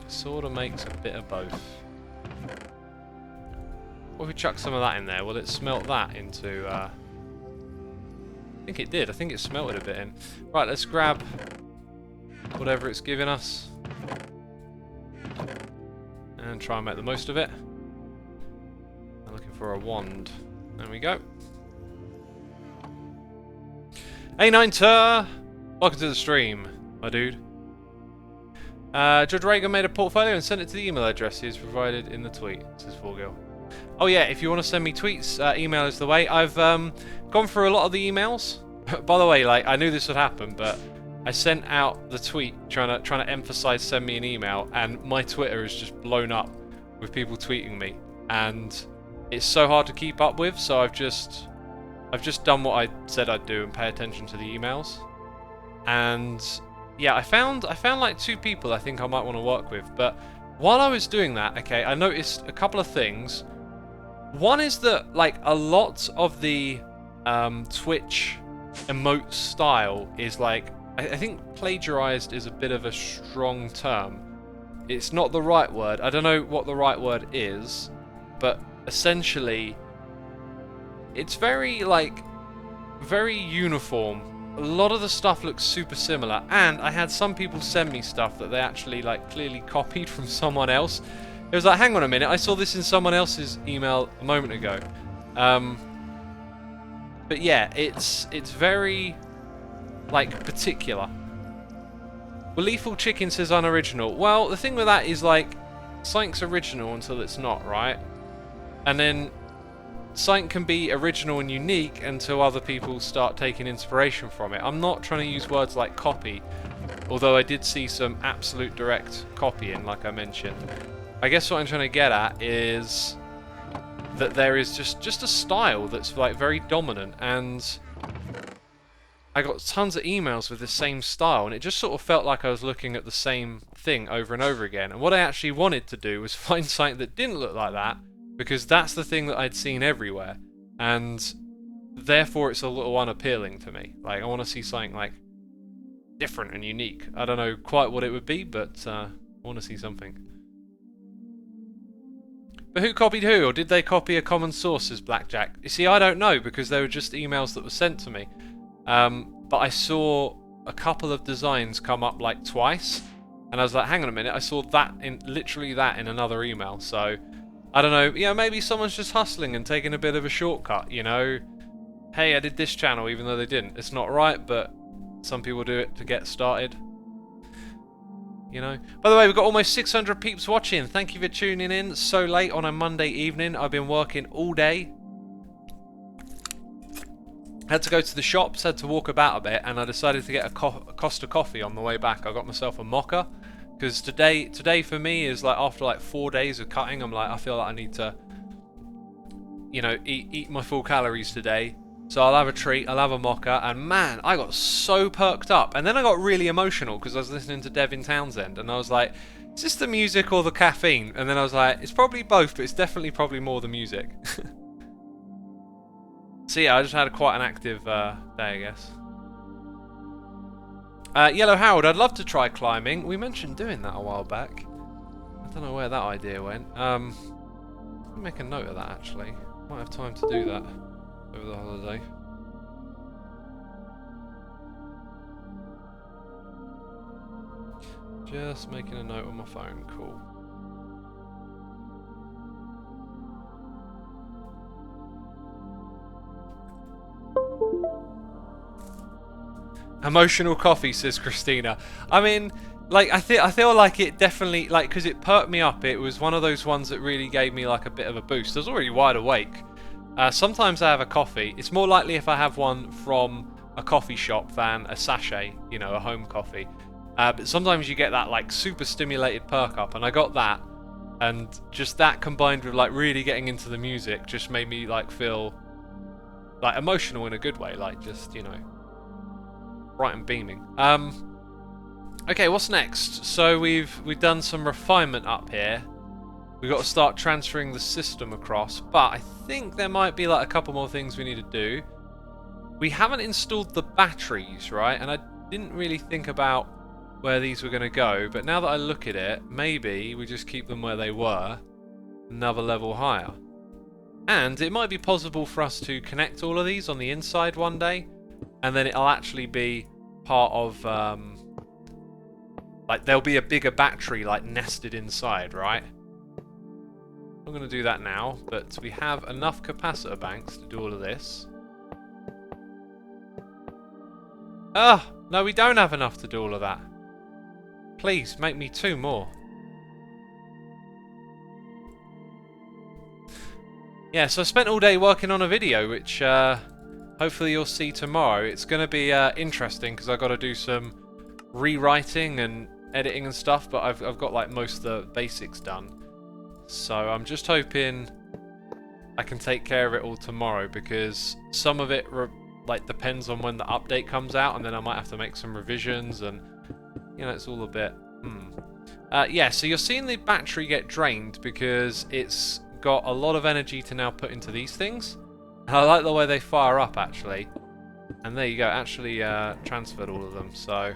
Sort of makes a bit of both. What if we chuck some of that in there? Will it smelt that into... I think it did. I think it smelted a bit in. Right, let's grab whatever it's giving us. And try and make the most of it. I'm looking for a wand. There we go. Hey, Ninter! Welcome to the stream, my dude. Judge Reagan made a portfolio and sent it to the email address he has provided in the tweet, says Forgil. Oh yeah, if you want to send me tweets, email is the way. I've gone through a lot of the emails. By the way, like, I knew this would happen, but I sent out the tweet trying to emphasize send me an email, and my Twitter is just blown up with people tweeting me, and it's so hard to keep up with. So I've just done what I said I'd do and pay attention to the emails. And yeah, I found like 2 people I think I might want to work with. But while I was doing that, okay, I noticed a couple of things. One is that like a lot of the Twitch emote style is like, I think plagiarized is a bit of a strong term. It's not the right word. I don't know what the right word is, but essentially it's very uniform. A lot of the stuff looks super similar, and I had some people send me stuff that they actually like clearly copied from someone else. It was like, hang on a minute, I saw this in someone else's email a moment ago. But yeah, it's very like particular. Well, Lethal Chicken says unoriginal. Well, the thing with that is like, something's original until it's not, right? And then something can be original and unique until other people start taking inspiration from it. I'm not trying to use words like copy, although I did see some absolute direct copying, like I mentioned. I guess what I'm trying to get at is that there is just a style that's like very dominant, and I got tons of emails with the same style, and it just sort of felt like I was looking at the same thing over and over again. And what I actually wanted to do was find something that didn't look like that, because that's the thing that I'd seen everywhere, and therefore it's a little unappealing to me. Like, I want to see something like different and unique. I don't know quite what it would be, but I want to see something. But who copied who, or did they copy a common source, says Blackjack? You see, I don't know, because they were just emails that were sent to me. But I saw a couple of designs come up like twice, and I was like, hang on a minute, I saw that in literally that in another email. So I don't know, you know, maybe someone's just hustling and taking a bit of a shortcut, you know. Hey, I did this channel even though they didn't. It's not right, but some people do it to get started. You know. By the way, we've got almost 600 peeps watching. Thank you for tuning in so late on a Monday evening. I've been working all day. Had to go to the shops, had to walk about a bit, and I decided to get a Costa coffee on the way back. I got myself a mocha, because today for me is like, after like 4 days of cutting, I'm like, I feel like I need to, you know, eat my full calories today. So I'll have a treat, I'll have a mocha, and man, I got so perked up. And then I got really emotional because I was listening to Devin Townsend, and I was like, is this the music or the caffeine? And then I was like, it's probably both, but it's definitely probably more the music. So yeah, I just had quite an active day, I guess. Yellow Howard, I'd love to try climbing. We mentioned doing that a while back. I don't know where that idea went. Let me make a note of that, actually. Might have time to do that over the holiday. Just making a note on my phone. Cool. Emotional coffee, says Christina. I mean, like, I feel like it definitely, like, because it perked me up. It was one of those ones that really gave me like a bit of a boost. I was already wide awake. Sometimes I have a coffee. It's more likely if I have one from a coffee shop than a sachet, you know, a home coffee. But sometimes you get that like super stimulated perk up, and I got that, and just that combined with like really getting into the music just made me like feel like emotional in a good way, like just, you know, bright and beaming. Okay, what's next? So we've done some refinement up here. We've got to start transferring the system across, but I think there might be like a couple more things we need to do. We haven't installed the batteries, right? And I didn't really think about where these were going to go, but now that I look at it, maybe we just keep them where they were, another level higher. And it might be possible for us to connect all of these on the inside one day, and then it'll actually be part of, like there'll be a bigger battery like nested inside, right? I'm going to do that now, but we have enough capacitor banks to do all of this. Ah, no, we don't have enough to do all of that. Please, make me 2 more. Yeah, so I spent all day working on a video, which hopefully you'll see tomorrow. It's going to be interesting because I've got to do some rewriting and editing and stuff, but I've got like most of the basics done. So I'm just hoping I can take care of it all tomorrow, because some of it like depends on when the update comes out, and then I might have to make some revisions, and you know, it's all a bit yeah, so you're seeing the battery get drained because it's got a lot of energy to now put into these things. And I like the way they fire up actually. And there you go, actually transferred all of them. So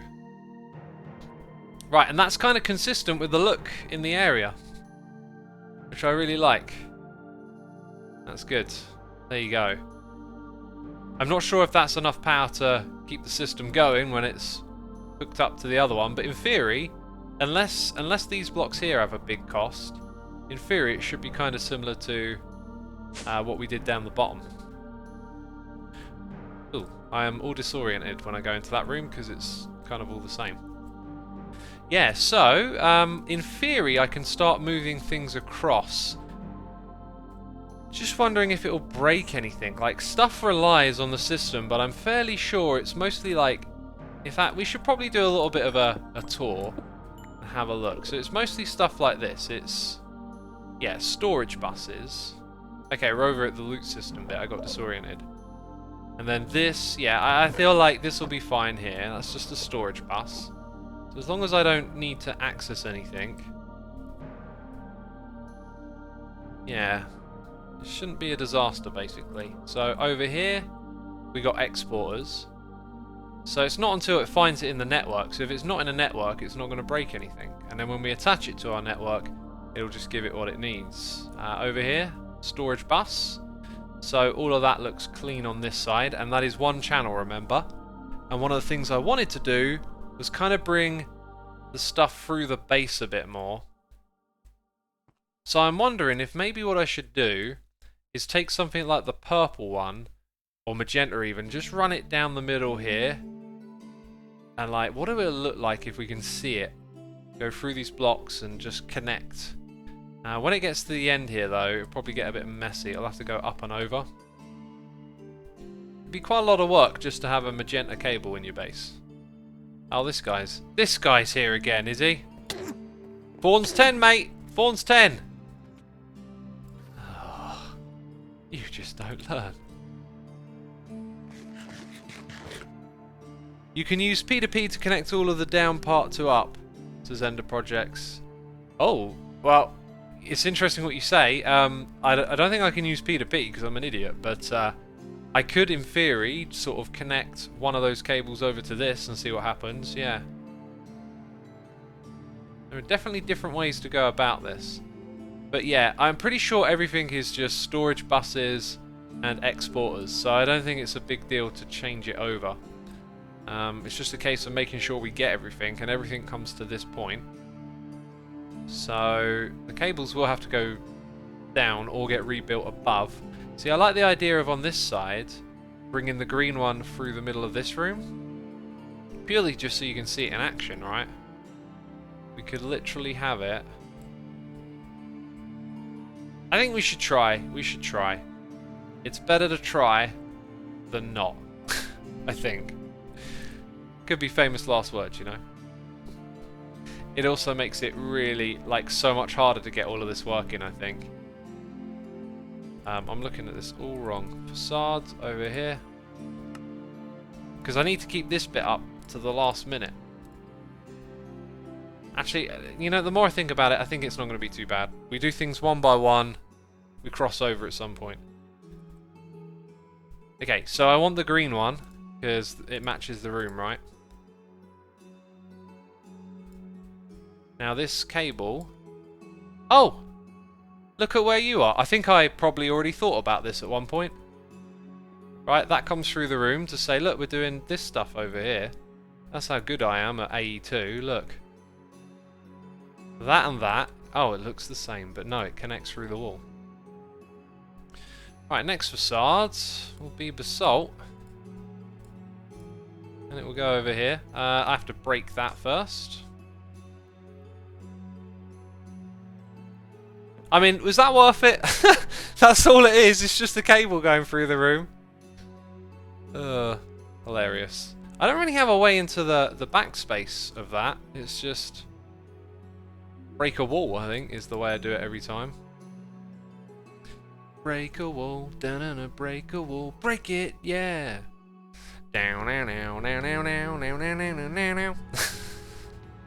right, and that's kind of consistent with the look in the area, which I really like. That's good. There you go. I'm not sure if that's enough power to keep the system going when it's hooked up to the other one, but in theory, unless these blocks here have a big cost, in theory it should be kind of similar to what we did down the bottom. Ooh, I am all disoriented when I go into that room because it's kind of all the same. Yeah, so in theory I can start moving things across. Just wondering if it'll break anything. Like, stuff relies on the system, but I'm fairly sure it's mostly like... In fact, we should probably do a little bit of a tour and have a look. So it's mostly stuff like this. It's... yeah, storage buses. Okay, we're over at the loot system bit. I got disoriented. And then this, yeah, I feel like this will be fine here. That's just a storage bus. So as long as I don't need to access anything. Yeah. It shouldn't be a disaster, basically. So over here, we got exporters. So it's not until it finds it in the network. So if it's not in a network, it's not going to break anything. And then when we attach it to our network, it'll just give it what it needs. Over here, storage bus. So all of that looks clean on this side. And that is one channel, remember? And one of the things I wanted to do was kind of bring the stuff through the base a bit more. So I'm wondering if maybe what I should do is take something like the purple one, or magenta even, just run it down the middle here. And like, what do it look like if we can see it? Go through these blocks and just connect. When it gets to the end here though, it'll probably get a bit messy. I'll have to go up and over. It'd be quite a lot of work just to have a magenta cable in your base. Oh, this guy's here again, is he? Fawn's 10, mate! Fawn's 10! Oh, you just don't learn. You can use P2P to connect all of the down part to up, says Ender Projects. Oh, well, it's interesting what you say. I don't think I can use P2P because I'm an idiot, but I could, in theory, sort of connect one of those cables over to this and see what happens, yeah. There are definitely different ways to go about this. But yeah, I'm pretty sure everything is just storage buses and exporters, so I don't think it's a big deal to change it over. It's just a case of making sure we get everything, and everything comes to this point. So the cables will have to go down or get rebuilt above. See, I like the idea of on this side, bringing the green one through the middle of this room. Purely just so you can see it in action, right? We could literally have it. I think we should try. We should try. It's better to try than not, I think. Could be famous last words, you know. It also makes it really, like, so much harder to get all of this working, I think. I'm looking at this all wrong. Facades over here. Because I need to keep this bit up to the last minute. Actually, you know, the more I think about it, I think it's not going to be too bad. We do things one by one. We cross over at some point. Okay, so I want the green one, because it matches the room, right? Now this cable... Oh! Look at where you are. I think I probably already thought about this at one point. Right, that comes through the room to say, look, we're doing this stuff over here. That's how good I am at AE2, look. That and that. Oh, it looks the same, but no, it connects through the wall. Right, next facades will be basalt. And it will go over here. I have to break that first. I mean, was that worth it? That's all it is. It's just a cable going through the room. Hilarious. I don't really have a way into the backspace of that. It's just... break a wall, I think, is the way I do it every time. Break a wall, da-na-na, break a wall, break it, yeah! Down, now, now, now, now, now, now, now, now,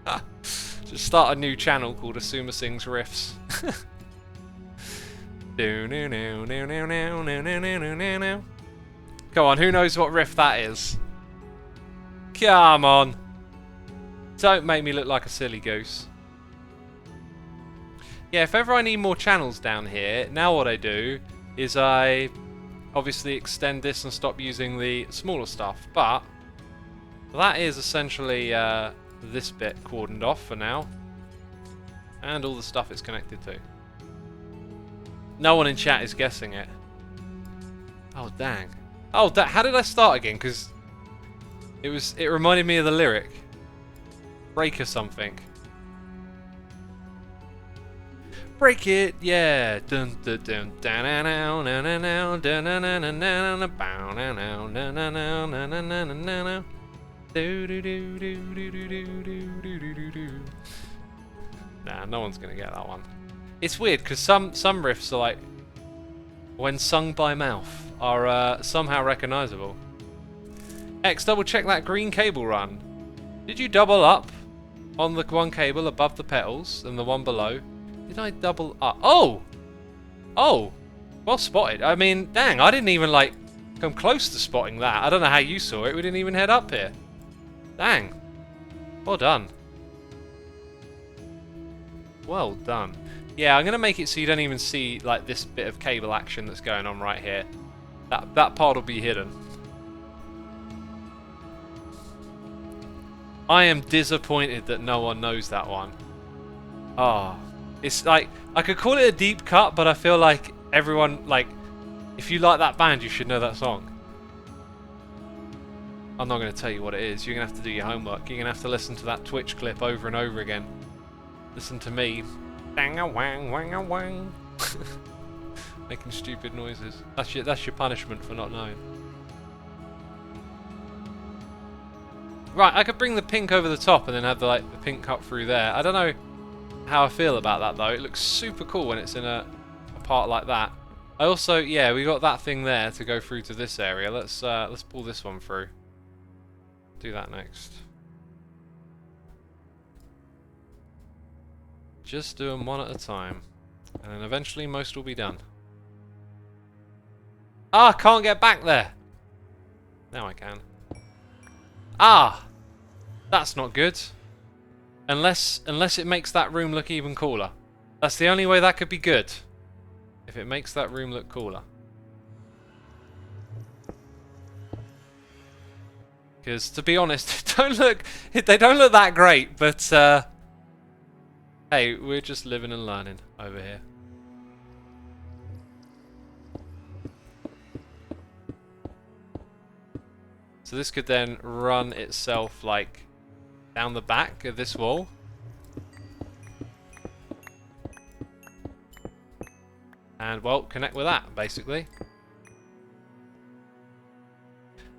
now. Just start a new channel called Xisuma Sings Riffs. Come on, who knows what riff that is? Come on! Don't make me look like a silly goose. Yeah, if ever I need more channels down here, now what I do is I obviously extend this and stop using the smaller stuff, but that is essentially this bit cordoned off for now, and all the stuff it's connected to. No one in chat is guessing it. Oh dang. Oh, how did I start again? Because it reminded me of the lyric. Break or something. Break it, yeah. Dun dun dun dun dun dun dun dun dun dun dun dun bow now now na na na na na na na na do do do do do do do do do do. Nah, no one's gonna get that one. It's weird because some riffs are like, when sung by mouth, are somehow recognizable. X, double check that green cable run. Did you double up on the one cable above the petals and the one below? Did I double up? Oh! Oh! Well spotted. I mean, dang, I didn't even, like, come close to spotting that. I don't know how you saw it. We didn't even head up here. Dang. Well done. Well done. Yeah, I'm going to make it so you don't even see, like, this bit of cable action that's going on right here. That part will be hidden. I am disappointed that no one knows that one. Ah. Oh. It's like, I could call it a deep cut, but I feel like everyone, like, if you like that band, you should know that song. I'm not going to tell you what it is. You're going to have to do your homework. You're going to have to listen to that Twitch clip over and over again. Listen to me. Bang-a-wang, wang-a-wang. Making stupid noises. That's your punishment for not knowing. Right, I could bring the pink over the top and then have the pink cut through there. I don't know how I feel about that though. It looks super cool when it's in a part like that. I also, yeah, we got that thing there to go through to this area. Let's pull this one through. Do that next. Just do them one at a time, and then eventually most will be done. Ah, I can't get back there. Now I can. Ah, that's not good. Unless it makes that room look even cooler. That's the only way that could be good. If it makes that room look cooler. Because to be honest, they don't look that great. But hey, we're just living and learning over here. So this could then run itself like down the back of this wall. And, well, connect with that, basically.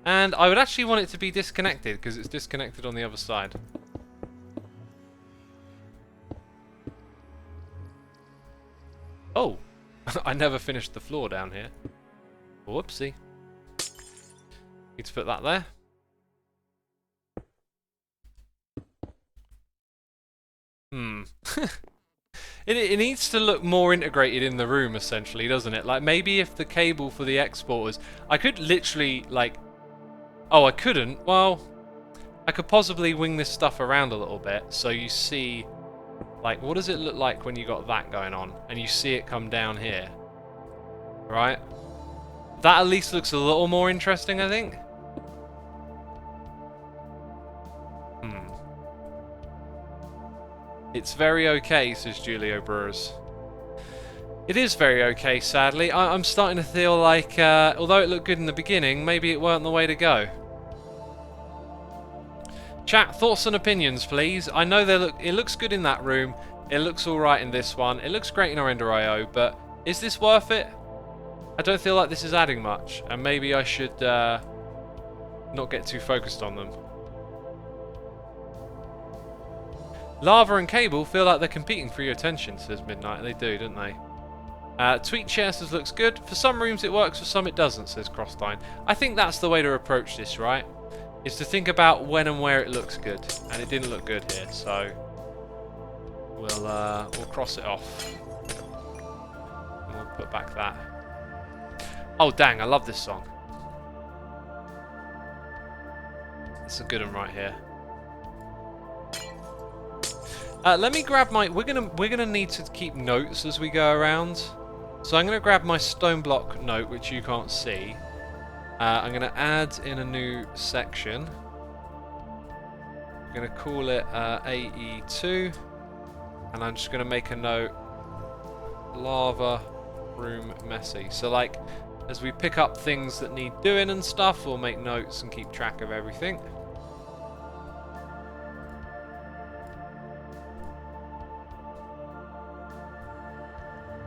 And I would actually want it to be disconnected, because it's disconnected on the other side. Oh! I never finished the floor down here. Whoopsie. Need to put that there. It needs to look more integrated in the room, essentially, doesn't it? Like, maybe if the cable for the exporters... I could literally, like... Oh, I couldn't? Well, I could possibly wing this stuff around a little bit, so you see... Like, what does it look like when you got that going on? And you see it come down here. Right? That at least looks a little more interesting, I think. It's very okay, says Julio Brewers. It is very okay, sadly. I'm starting to feel like, although it looked good in the beginning, maybe it weren't the way to go. Chat, thoughts and opinions, please. I know it looks good in that room. It looks alright in this one. It looks great in our Ender IO, but is this worth it? I don't feel like this is adding much, and maybe I should not get too focused on them. Lava and Cable feel like they're competing for your attention, says Midnight. They do, don't they? Tweet Chair says looks good. For some rooms it works, for some it doesn't, says Crossline. I think that's the way to approach this, right? Is to think about when and where it looks good. And it didn't look good here, so we'll cross it off. And we'll put back that. Oh dang, I love this song. It's a good one right here. Let me grab my... We're gonna need to keep notes as we go around. So I'm gonna grab my Stoneblock note, which you can't see. I'm gonna add in a new section. I'm gonna call it AE2, and I'm just gonna make a note. Lava room messy. So like, as we pick up things that need doing and stuff, we'll make notes and keep track of everything.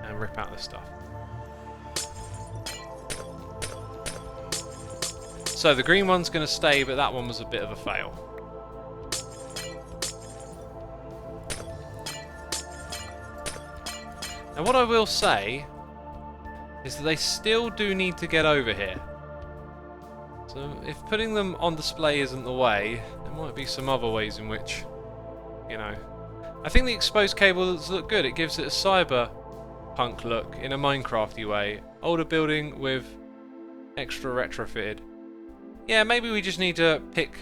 And rip out this stuff. So the green one's going to stay, but that one was a bit of a fail. Now what I will say is that they still do need to get over here. So if putting them on display isn't the way, there might be some other ways in which, you know. I think the exposed cables look good. It gives it a cyberpunk look in a Minecrafty way. Older building with extra retrofitted. Yeah, maybe we just need to pick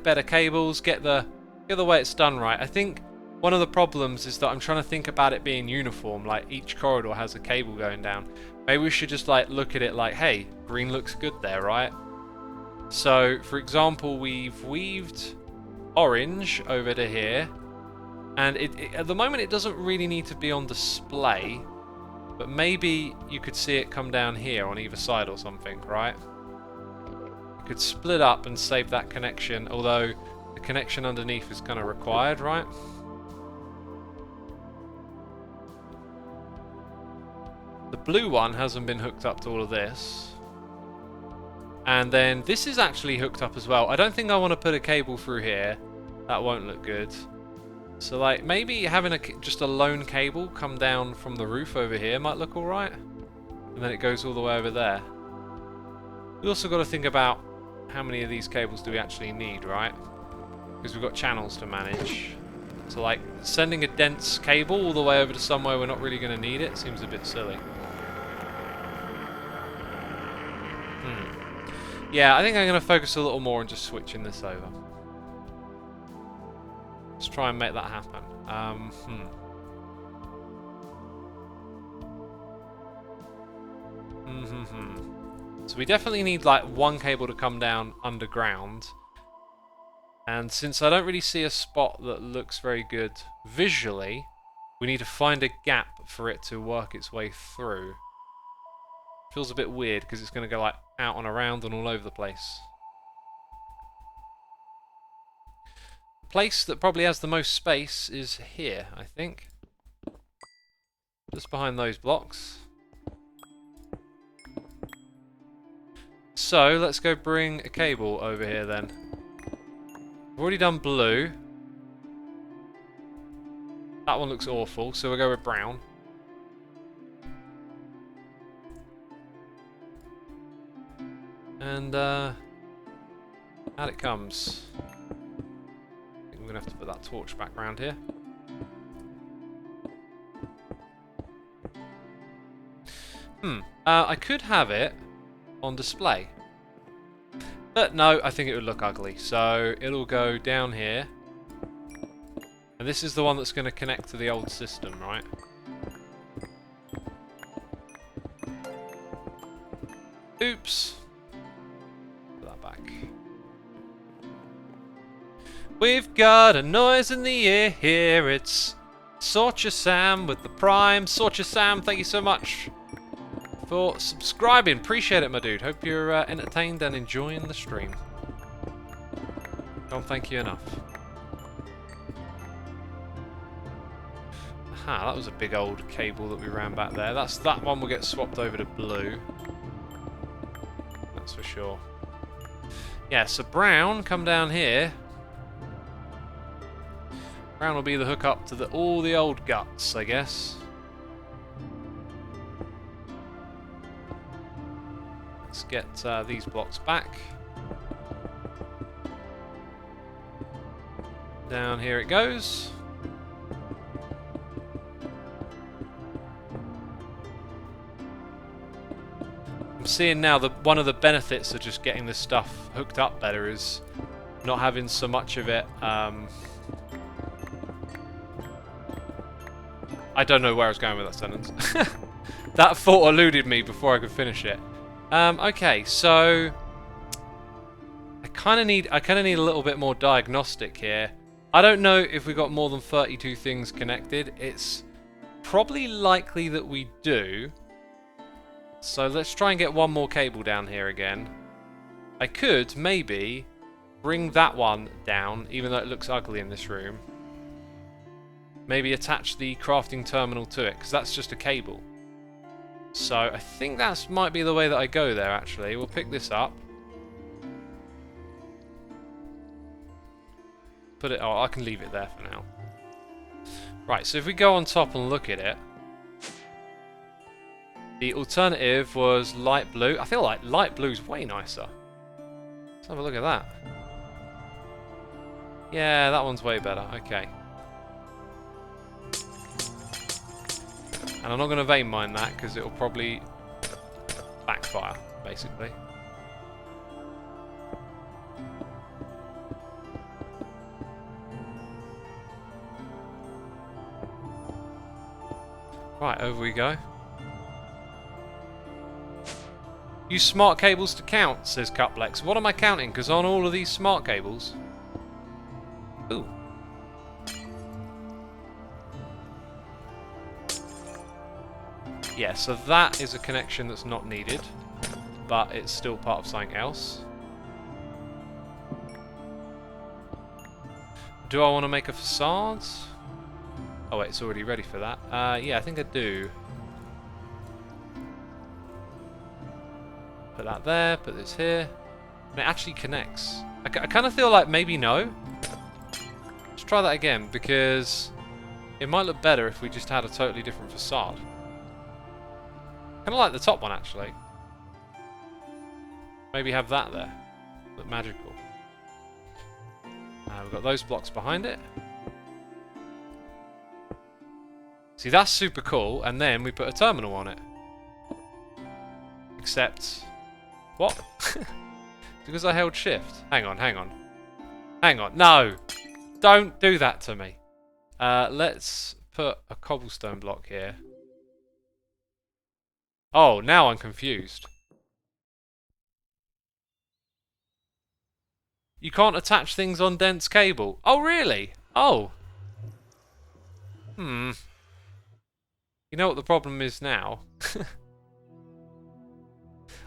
better cables, get the way it's done right. I think one of the problems is that I'm trying to think about it being uniform, like each corridor has a cable going down. Maybe we should just like look at it like, hey, green looks good there, right? So, for example, we've weaved orange over to here, and at the moment it doesn't really need to be on display, but maybe you could see it come down here on either side or something, right? Could split up and save that connection, although the connection underneath is kind of required, right? The blue one hasn't been hooked up to all of this. And then this is actually hooked up as well. I don't think I want to put a cable through here. That won't look good. So like maybe having just a lone cable come down from the roof over here might look alright. And then it goes all the way over there. We also got to think about how many of these cables do we actually need, right? Because we've got channels to manage. So like, sending a dense cable all the way over to somewhere we're not really going to need it seems a bit silly. Yeah, I think I'm going to focus a little more on just switching this over. Let's try and make that happen. So we definitely need like one cable to come down underground. And since I don't really see a spot that looks very good visually, we need to find a gap for it to work its way through. Feels a bit weird because it's going to go like out and around and all over the place. The place that probably has the most space is here, I think. Just behind those blocks. So, let's go bring a cable over here then. We've already done blue. That one looks awful, so we'll go with brown. And, out it comes. I think we're going to have to put that torch back around here. I could have it on display. But no, I think it would look ugly. So it'll go down here. And this is the one that's going to connect to the old system, right? Oops. Put that back. We've got a noise in the air here. It's Sorcha Sam with the Prime. Sorcha Sam, thank you so much for subscribing. Appreciate it, my dude. Hope you're entertained and enjoying the stream. Can't thank you enough. Aha, that was a big old cable that we ran back there. That one will get swapped over to blue. That's for sure. Yeah, so brown, come down here. Brown will be the hookup to all the old guts, I guess. Let's get these blocks back. Down here it goes. I'm seeing now that one of the benefits of just getting this stuff hooked up better is not having so much of it. I don't know where I was going with that sentence. That thought eluded me before I could finish it. Okay, so I kind of need a little bit more diagnostic here. I don't know if we got more than 32 things connected. It's probably likely that we do. So let's try and get one more cable down here again. I could maybe bring that one down, even though it looks ugly in this room. Maybe attach the crafting terminal to it, because that's just a cable. So I think that might be the way that I go there, actually. We'll pick this up. Put it... Oh, I can leave it there for now. Right, so if we go on top and look at it, the alternative was light blue. I feel like light blue's way nicer. Let's have a look at that. Yeah, that one's way better. Okay. And I'm not going to vein mine that because it'll probably backfire, basically. Right, over we go. Use smart cables to count, says Cuplex. What am I counting? Because on all of these smart cables... Ooh. Yeah, so that is a connection that's not needed, but it's still part of something else. Do I want to make a facade? Oh wait, it's already ready for that. Yeah, I think I do. Put that there, put this here. And it actually connects. I kind of feel like maybe no. Let's try that again, because it might look better if we just had a totally different facade. Kind of like the top one, actually. Maybe have that there. Look magical. We've got those blocks behind it. See, that's super cool, and then we put a terminal on it. Except... What? Because I held shift. Hang on, hang on. Hang on. No! Don't do that to me. Let's put a cobblestone block here. Oh, now I'm confused. You can't attach things on dense cable. Oh, really? Oh. You know what the problem is now?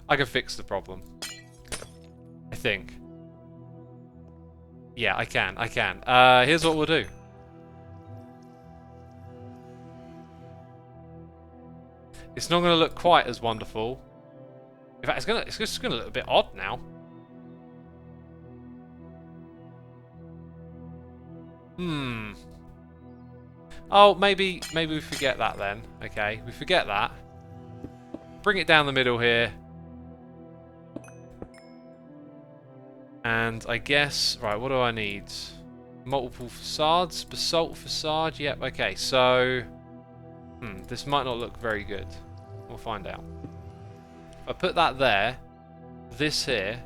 I can fix the problem. I think. Yeah, I can. Here's what we'll do. It's not going to look quite as wonderful. In fact, it's just going to look a bit odd now. Oh, maybe we forget that then. Okay, we forget that. Bring it down the middle here. And I guess... Right, what do I need? Multiple facades? Basalt facade? Yep, okay, so... this might not look very good. We'll find out. If I put that there, this here,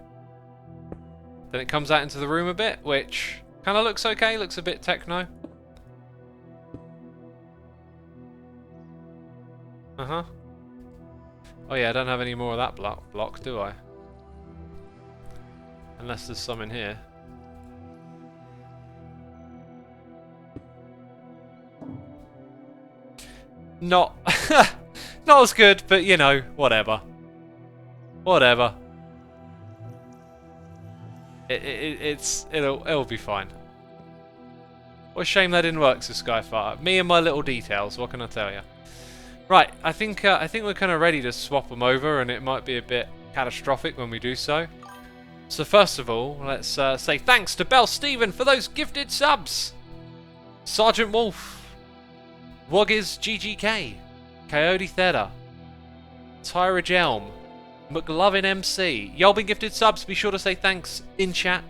then it comes out into the room a bit, which kind of looks okay, looks a bit techno. Uh-huh. Oh yeah, I don't have any more of that block, do I? Unless there's some in here. Not not as good, but you know, whatever. Whatever. It'll be fine. What a shame that didn't work, so Skyfire. Me and my little details, what can I tell you? Right, I think we're kind of ready to swap them over, and it might be a bit catastrophic when we do so. So first of all, let's say thanks to Bell Stephen for those gifted subs. Sergeant Wolf, Woggiz GGK, Coyote Theta, Tyra Jelm, McLovin MC. Y'all been gifted subs. Be sure to say thanks in chat.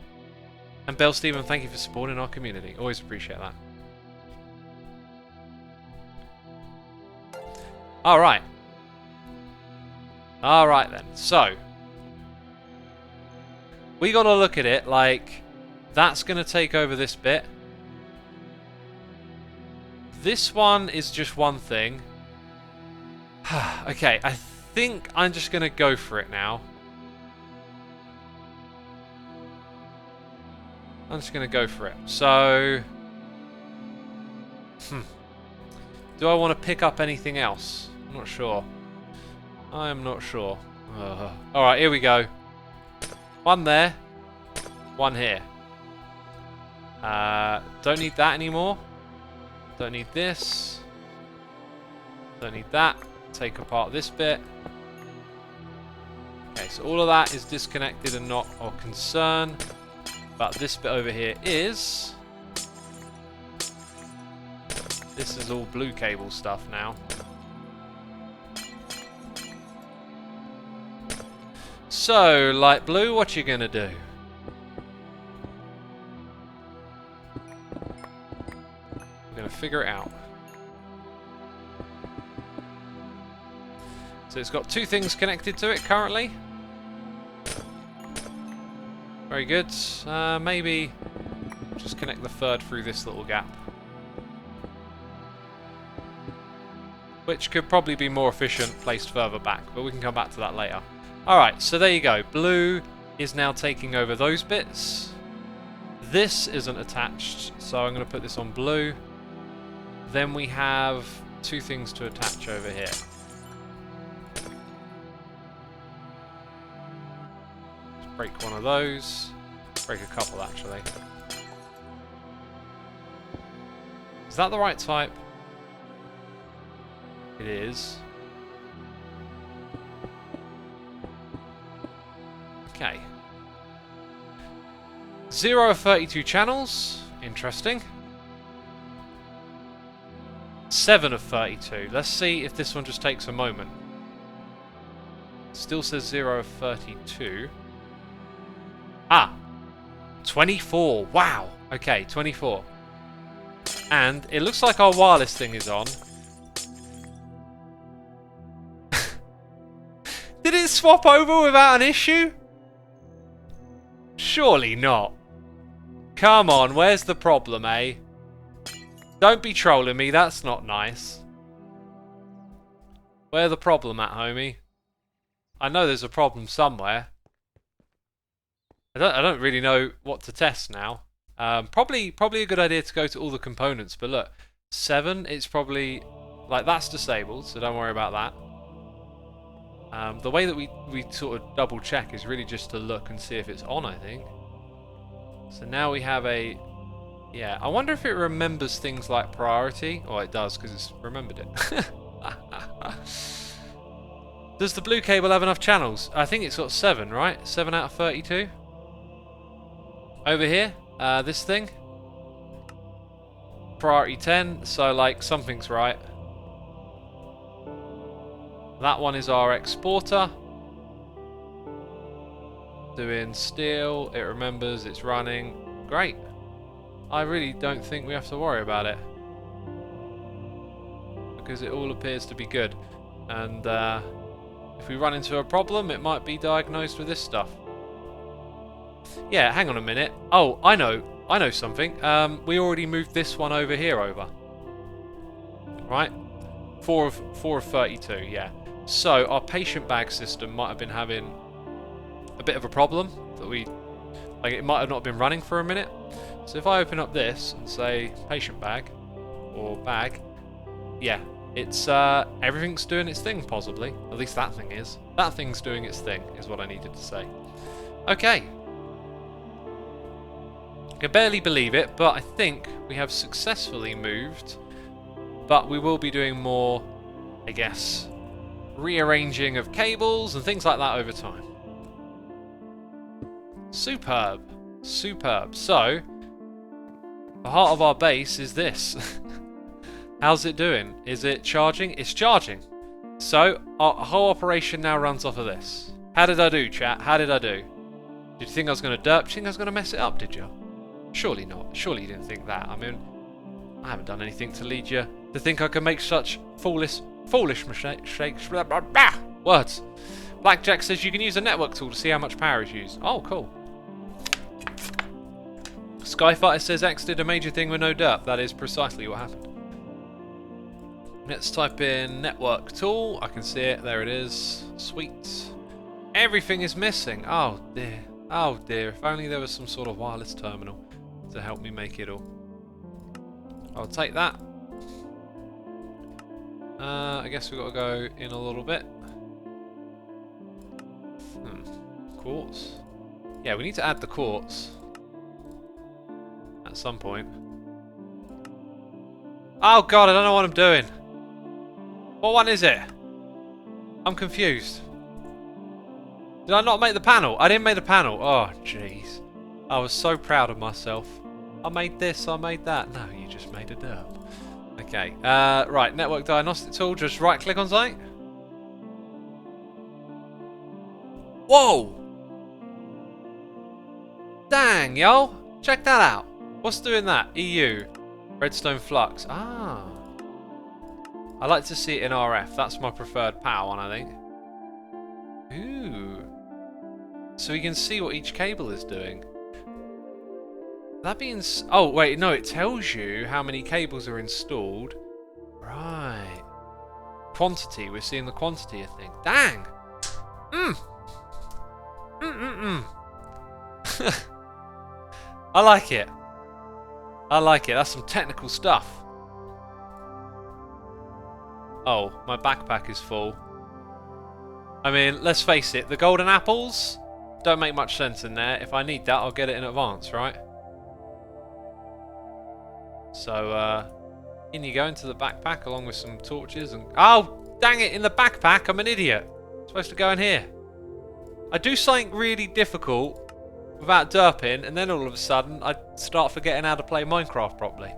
And Bell Stephen, thank you for supporting our community. Always appreciate that. Alright. Alright then. So, we got to look at it like that's going to take over this bit. This one is just one thing. Okay, I think I'm just going to go for it now. I'm just going to go for it. So, do I want to pick up anything else? I'm not sure. I am not sure. Alright, here we go. One there. One here. Don't need that anymore. Don't need this. Don't need that. Take apart this bit. Okay, so all of that is disconnected and not of concern. But this bit over here is... This is all blue cable stuff now. So, light blue, what you gonna do? We're gonna figure it out. So it's got two things connected to it currently. Very good. Maybe just connect the third through this little gap. Which could probably be more efficient placed further back, but we can come back to that later. Alright, so there you go. Blue is now taking over those bits. This isn't attached, so I'm going to put this on blue. Then we have two things to attach over here. Let's break one of those. Break a couple, actually. Is that the right type? It is. Okay. 0 of 32 channels. Interesting. 7 of 32. Let's see if this one just takes a moment. Still says 0 of 32. Ah! 24. Wow! Okay, 24. And it looks like our wireless thing is on. Did it swap over without an issue? Surely not. Come on, where's the problem, eh? Don't be trolling me, that's not nice. Where's the problem at, homie? I know there's a problem somewhere. I don't really know what to test now. Probably a good idea to go to all the components, but look, 7, it's probably... Like, that's disabled, so don't worry about that. The way that we sort of double check is really just to look and see if it's on, I think. So now we have a... Yeah, I wonder if it remembers things like priority. Oh, it does, because it's remembered it. Does the blue cable have enough channels? I think it's got 7, right? 7 out of 32. Over here, this thing. Priority 10, so like something's right. That one is our exporter. Doing steel, it remembers, it's running. Great. I really don't think we have to worry about it. Because it all appears to be good. And if we run into a problem, it might be diagnosed with this stuff. Yeah, hang on a minute. Oh, I know something. We already moved this one over here over. Right? 4 of 32, yeah. So our patient bag system might have been having a bit of a problem that it might have not been running for a minute. So if I open up this and say patient bag or bag, yeah, it's everything's doing its thing possibly. At least that thing is. That thing's doing its thing is what I needed to say. Okay. I can barely believe it, but I think we have successfully moved. But we will be doing more, I guess, rearranging of cables and things like that over time. Superb. Superb. So, the heart of our base is this. How's it doing? Is it charging? It's charging. So, our whole operation now runs off of this. How did I do, chat? How did I do? Did you think I was going to derp? Did you think I was going to mess it up, did you? Surely not. Surely you didn't think that. I mean, I haven't done anything to lead you to think I can make such foolish mistakes. Words. Blackjack says you can use a network tool to see how much power is used. Oh, cool. Skyfighter says X did a major thing with no derp. That is precisely what happened. Let's type in network tool. I can see it. There it is. Sweet. Everything is missing. Oh dear. Oh dear. If only there was some sort of wireless terminal to help me make it all. I'll take that. I guess we've got to go in a little bit. Quartz. Yeah, we need to add the quartz at some point. Oh god, I don't know what I'm doing. What one is it? I'm confused. Did I not make the panel? I didn't make the panel. Oh, jeez. I was so proud of myself. I made this, I made that. No, you just made a derp. Okay, right, network diagnostic tool. Just right click on something. Whoa! Dang, yo! Check that out. What's doing that? EU. Redstone flux. Ah. I like to see it in RF. That's my preferred power one, I think. Ooh. So we can see what each cable is doing. That means... Oh, wait, no, it tells you how many cables are installed. Right. Quantity. We're seeing the quantity, I think. Dang! I like it. I like it. That's some technical stuff. Oh, my backpack is full. I mean, let's face it. The golden apples don't make much sense in there. If I need that, I'll get it in advance, right? So, in you go into the backpack along with some torches and... Oh, dang it, in the backpack, I'm an idiot. I'm supposed to go in here. I do something really difficult without derping, and then all of a sudden, I start forgetting how to play Minecraft properly.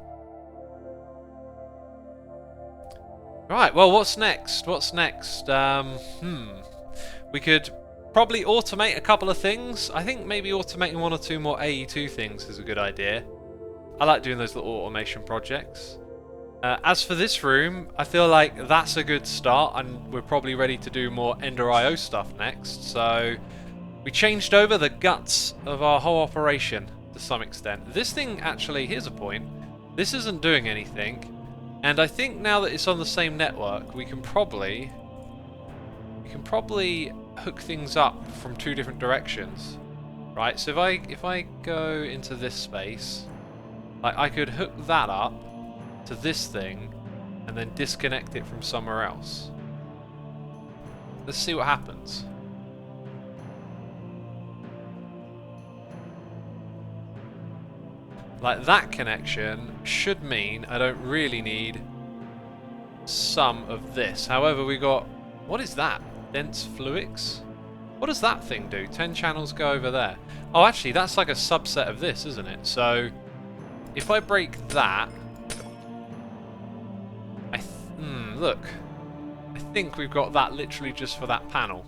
Right, well, what's next? What's next? We could probably automate a couple of things. I think maybe automating 1 or 2 more AE2 things is a good idea. I like doing those little automation projects. As for this room, I feel like that's a good start, and we're probably ready to do more Ender IO stuff next. So we changed over the guts of our whole operation to some extent. This thing actually, here's a point. This isn't doing anything, and I think now that it's on the same network, we can probably hook things up from 2 different directions, right? So if I go into this space. Like, I could hook that up to this thing and then disconnect it from somewhere else. Let's see what happens. Like, that connection should mean I don't really need some of this. However, we got... What is that? Dense fluix? What does that thing do? 10 channels go over there. Oh, actually, that's like a subset of this, isn't it? So... If I break that, look, I think we've got that literally just for that panel.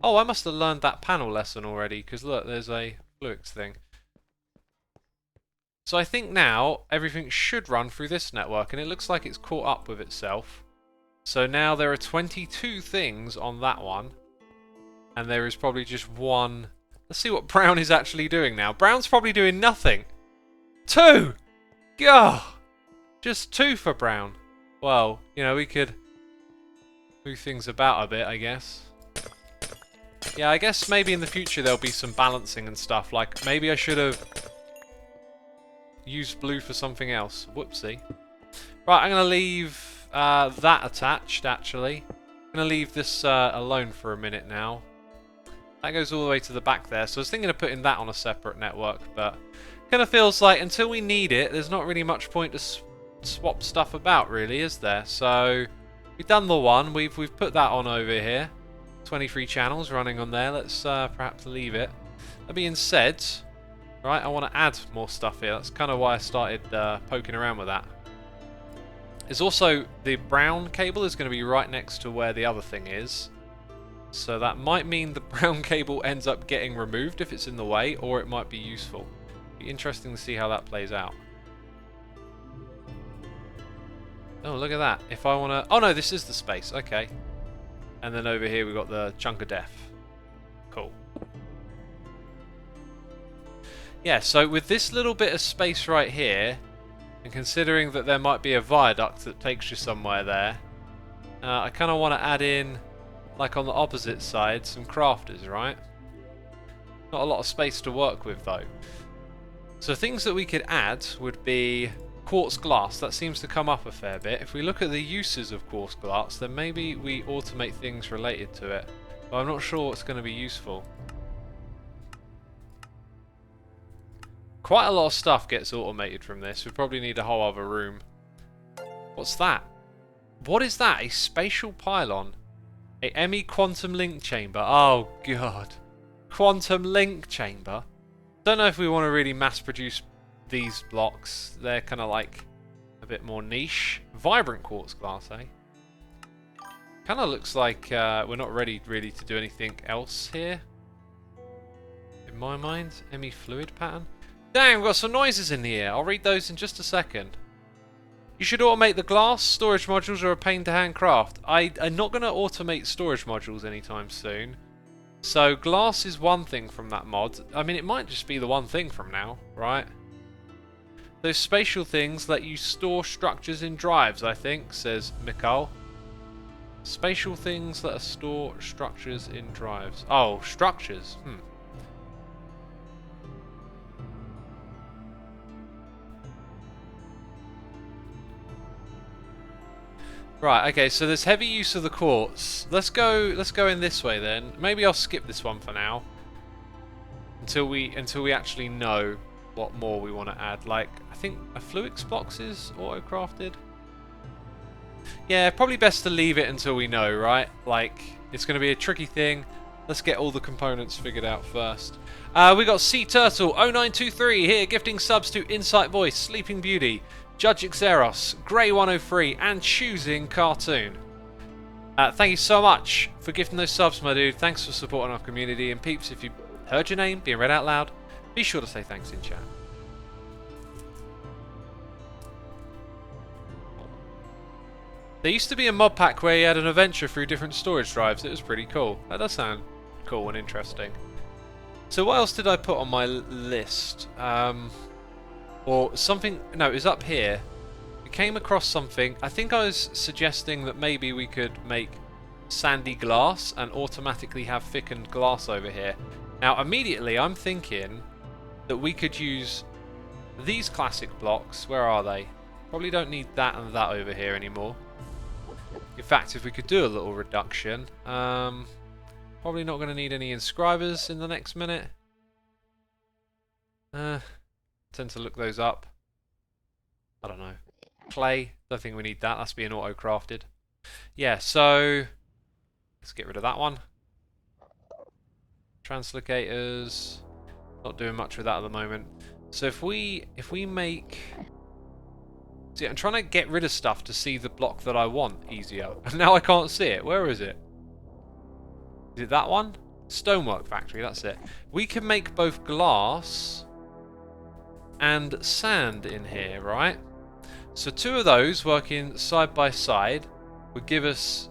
Oh, I must have learned that panel lesson already, because look, there's a fluix thing. So I think now everything should run through this network, and it looks like it's caught up with itself. So now there are 22 things on that one. And there is probably just one. Let's see what brown is actually doing now. Brown's probably doing nothing. 2! Gah! Just 2 for brown. Well, you know, we could move things about a bit, I guess. Yeah, I guess maybe in the future there'll be some balancing and stuff. Like, maybe I should have used blue for something else. Whoopsie. Right, I'm going to leave that attached, actually. I'm going to leave this alone for a minute now. That goes all the way to the back there. So I was thinking of putting that on a separate network, but kind of feels like until we need it, there's not really much point to swap stuff about, really, is there? So we've done the one. We've put that on over here. 23 channels running on there. Let's perhaps leave it. That being said, right, I want to add more stuff here. That's kind of why I started poking around with that. There's also the brown cable is going to be right next to where the other thing is. So that might mean the brown cable ends up getting removed if it's in the way, or it might be useful. Be interesting to see how that plays out. Oh, look at that. If I want to... Oh, no, this is the space. Okay. And then over here we've got the chunk of death. Cool. Yeah, so with this little bit of space right here, and considering that there might be a viaduct that takes you somewhere there, I kind of want to add in, like on the opposite side, some crafters, right? Not a lot of space to work with, though. So things that we could add would be quartz glass. That seems to come up a fair bit. If we look at the uses of quartz glass, then maybe we automate things related to it. But I'm not sure what's going to be useful. Quite a lot of stuff gets automated from this. We probably need a whole other room. What's that? What is that? A spatial pylon? A ME quantum link chamber. Oh god. Quantum link chamber? Don't know if we want to really mass produce these blocks. They're kind of like a bit more niche. Vibrant quartz glass, eh? Kind of looks like we're not ready really to do anything else here. In my mind, ME fluid pattern. Dang, we've got some noises in the air. I'll read those in just a second. You should automate the glass. Storage modules are a pain to handcraft. I'm not going to automate storage modules anytime soon. So glass is one thing from that mod. I mean, it might just be the one thing from now, right? Those spatial things let you store structures in drives, I think, says Mikhail. Spatial things let us store structures in drives. Oh, structures. Right, okay, so there's heavy use of the quartz. Let's go in this way then. Maybe I'll skip this one for now. Until we actually know what more we want to add. Like, I think a Fluix box is auto-crafted. Yeah, probably best to leave it until we know, right? Like, it's going to be a tricky thing. Let's get all the components figured out first. We got Sea Turtle 0923 here, gifting subs to Insight Voice, Sleeping Beauty, Judge Xeros, Grey 103, and Choosing Cartoon. Thank you so much for gifting those subs, my dude. Thanks for supporting our community. And peeps, if you heard your name being read out loud, be sure to say thanks in chat. There used to be a mod pack where you had an adventure through different storage drives. It was pretty cool. That does sound cool and interesting. So what else did I put on my list? Or something... No, it was up here. We came across something. I think I was suggesting that maybe we could make sandy glass and automatically have thickened glass over here. Now, immediately, I'm thinking that we could use these classic blocks. Where are they? Probably don't need that and that over here anymore. In fact, if we could do a little reduction, probably not going to need any inscribers in the next minute. Tend to look those up. I don't know. Clay, don't think we need that. That's being auto-crafted. Yeah, so let's get rid of that one. Translocators, not doing much with that at the moment. So if we make... See, I'm trying to get rid of stuff to see the block that I want easier. And now I can't see it. Where is it? Is it that one? Stonework Factory, that's it. We can make both glass and sand in here, right? So two of those working side by side. would give us,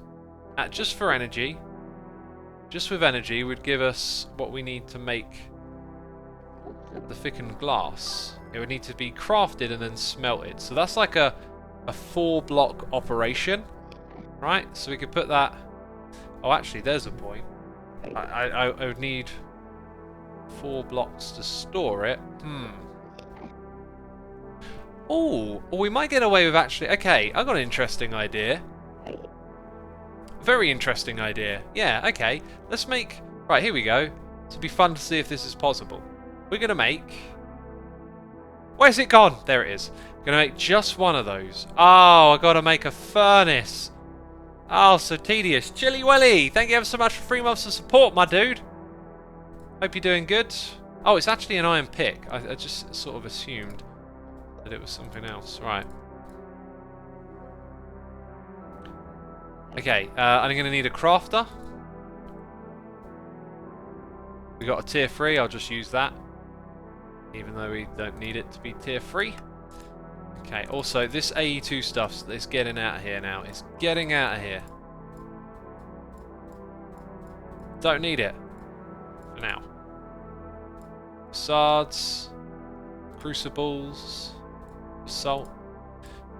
just for energy, just with energy, would give us what we need to make the thickened glass. It would need to be crafted and then smelted. So that's like a 4-block operation, right? So we could put that. Oh, actually, there's a point. I would need 4 blocks to store it. Oh, we might get away with actually. Okay, I got an interesting idea. Very interesting idea. Yeah. Okay. Let's make. Right, here we go. It'll be fun to see if this is possible. We're gonna make. Where's it gone? There it is. Gonna make just one of those. Oh, I gotta make a furnace. Oh, so tedious. Chilly Welly, thank you ever so much for 3 months of support, my dude. Hope you're doing good. Oh, it's actually an iron pick. I just sort of assumed that it was something else. Right. Okay, I'm gonna need a crafter. We got a tier 3, I'll just use that. Even though we don't need it to be tier 3. Okay, also this AE2 stuff is getting out of here now. It's getting out of here. Don't need it. For now. Facades. Crucibles. Salt.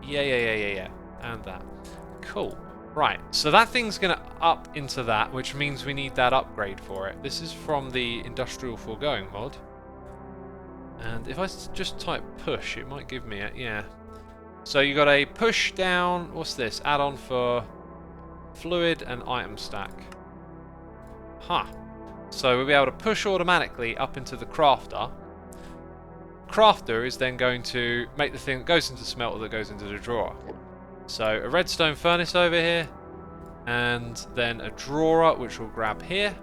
Yeah. And that. Cool. Right, so that thing's going to up into that, which means we need that upgrade for it. This is from the Industrial Foregoing mod. And if I just type push, it might give me it, yeah. So you got a push down, what's this? Add-on for fluid and item stack. Huh. So we'll be able to push automatically up into the crafter. Crafter is then going to make the thing that goes into smelter that goes into the drawer. So a redstone furnace over here, and then a drawer which we'll grab here,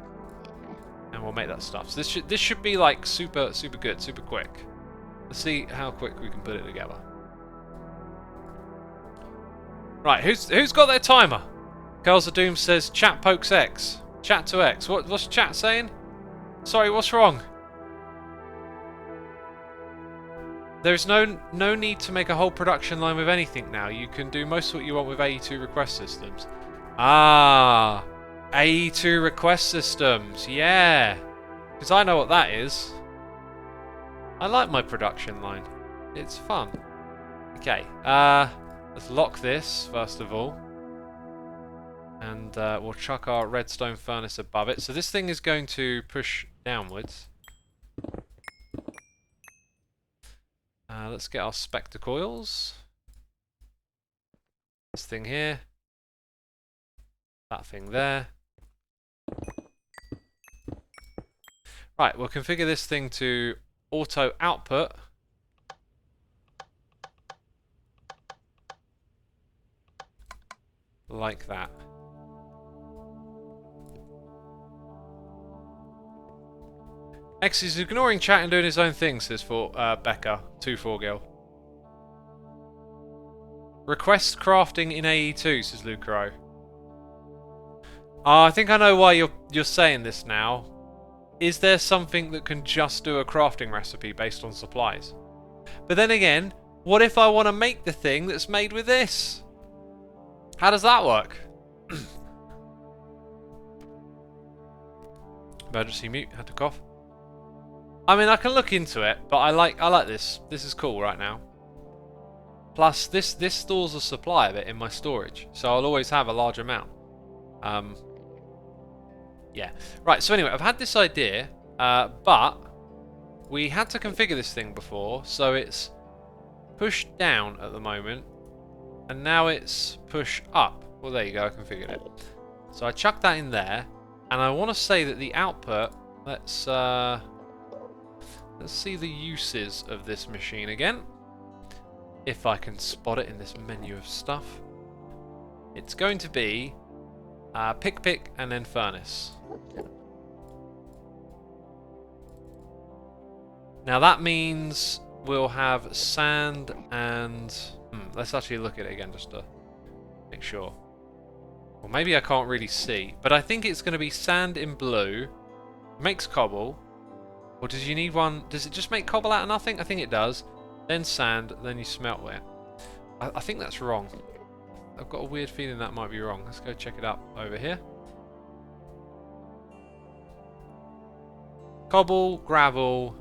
and we'll make that stuff. So this should be like super good, super quick. Let's see how quick we can put it together. Right, who's got their timer? Girls of Doom says chat pokes X. Chat to X. What's chat saying? Sorry, what's wrong? There's no need to make a whole production line with anything now. You can do most of what you want with AE2 request systems. Ah, AE2 request systems. Yeah, because I know what that is. I like my production line. It's fun. Okay, let's lock this first of all. And we'll chuck our redstone furnace above it. So this thing is going to push downwards. Let's get our spectacles. This thing here. That thing there. Right, we'll configure this thing to auto output. Like that. X is ignoring chat and doing his own thing, says Becca, 24Gil. Request crafting in AE2, says Lucaro. I think I know why you're saying this now. Is there something that can just do a crafting recipe based on supplies? But then again, what if I want to make the thing that's made with this? How does that work? Emergency mute, had to cough. I mean, I can look into it, but I like this. This is cool right now. Plus, this stores a supply of it in my storage, so I'll always have a large amount. Yeah. Right, so anyway, I've had this idea, but we had to configure this thing before, so it's pushed down at the moment, and now it's push up. Well, there you go, I configured it. So I chucked that in there, and I want to say that the output, let's see the uses of this machine again. If I can spot it in this menu of stuff. It's going to be pick, and then furnace. Now that means we'll have sand and... let's actually look at it again just to make sure. Well, maybe I can't really see, but I think it's going to be sand in blue. Makes cobble. Or does you need one? Does it just make cobble out of nothing? I think it does. Then sand, then you smelt it. I think that's wrong. I've got a weird feeling that might be wrong. Let's go check it out over here. Cobble, gravel,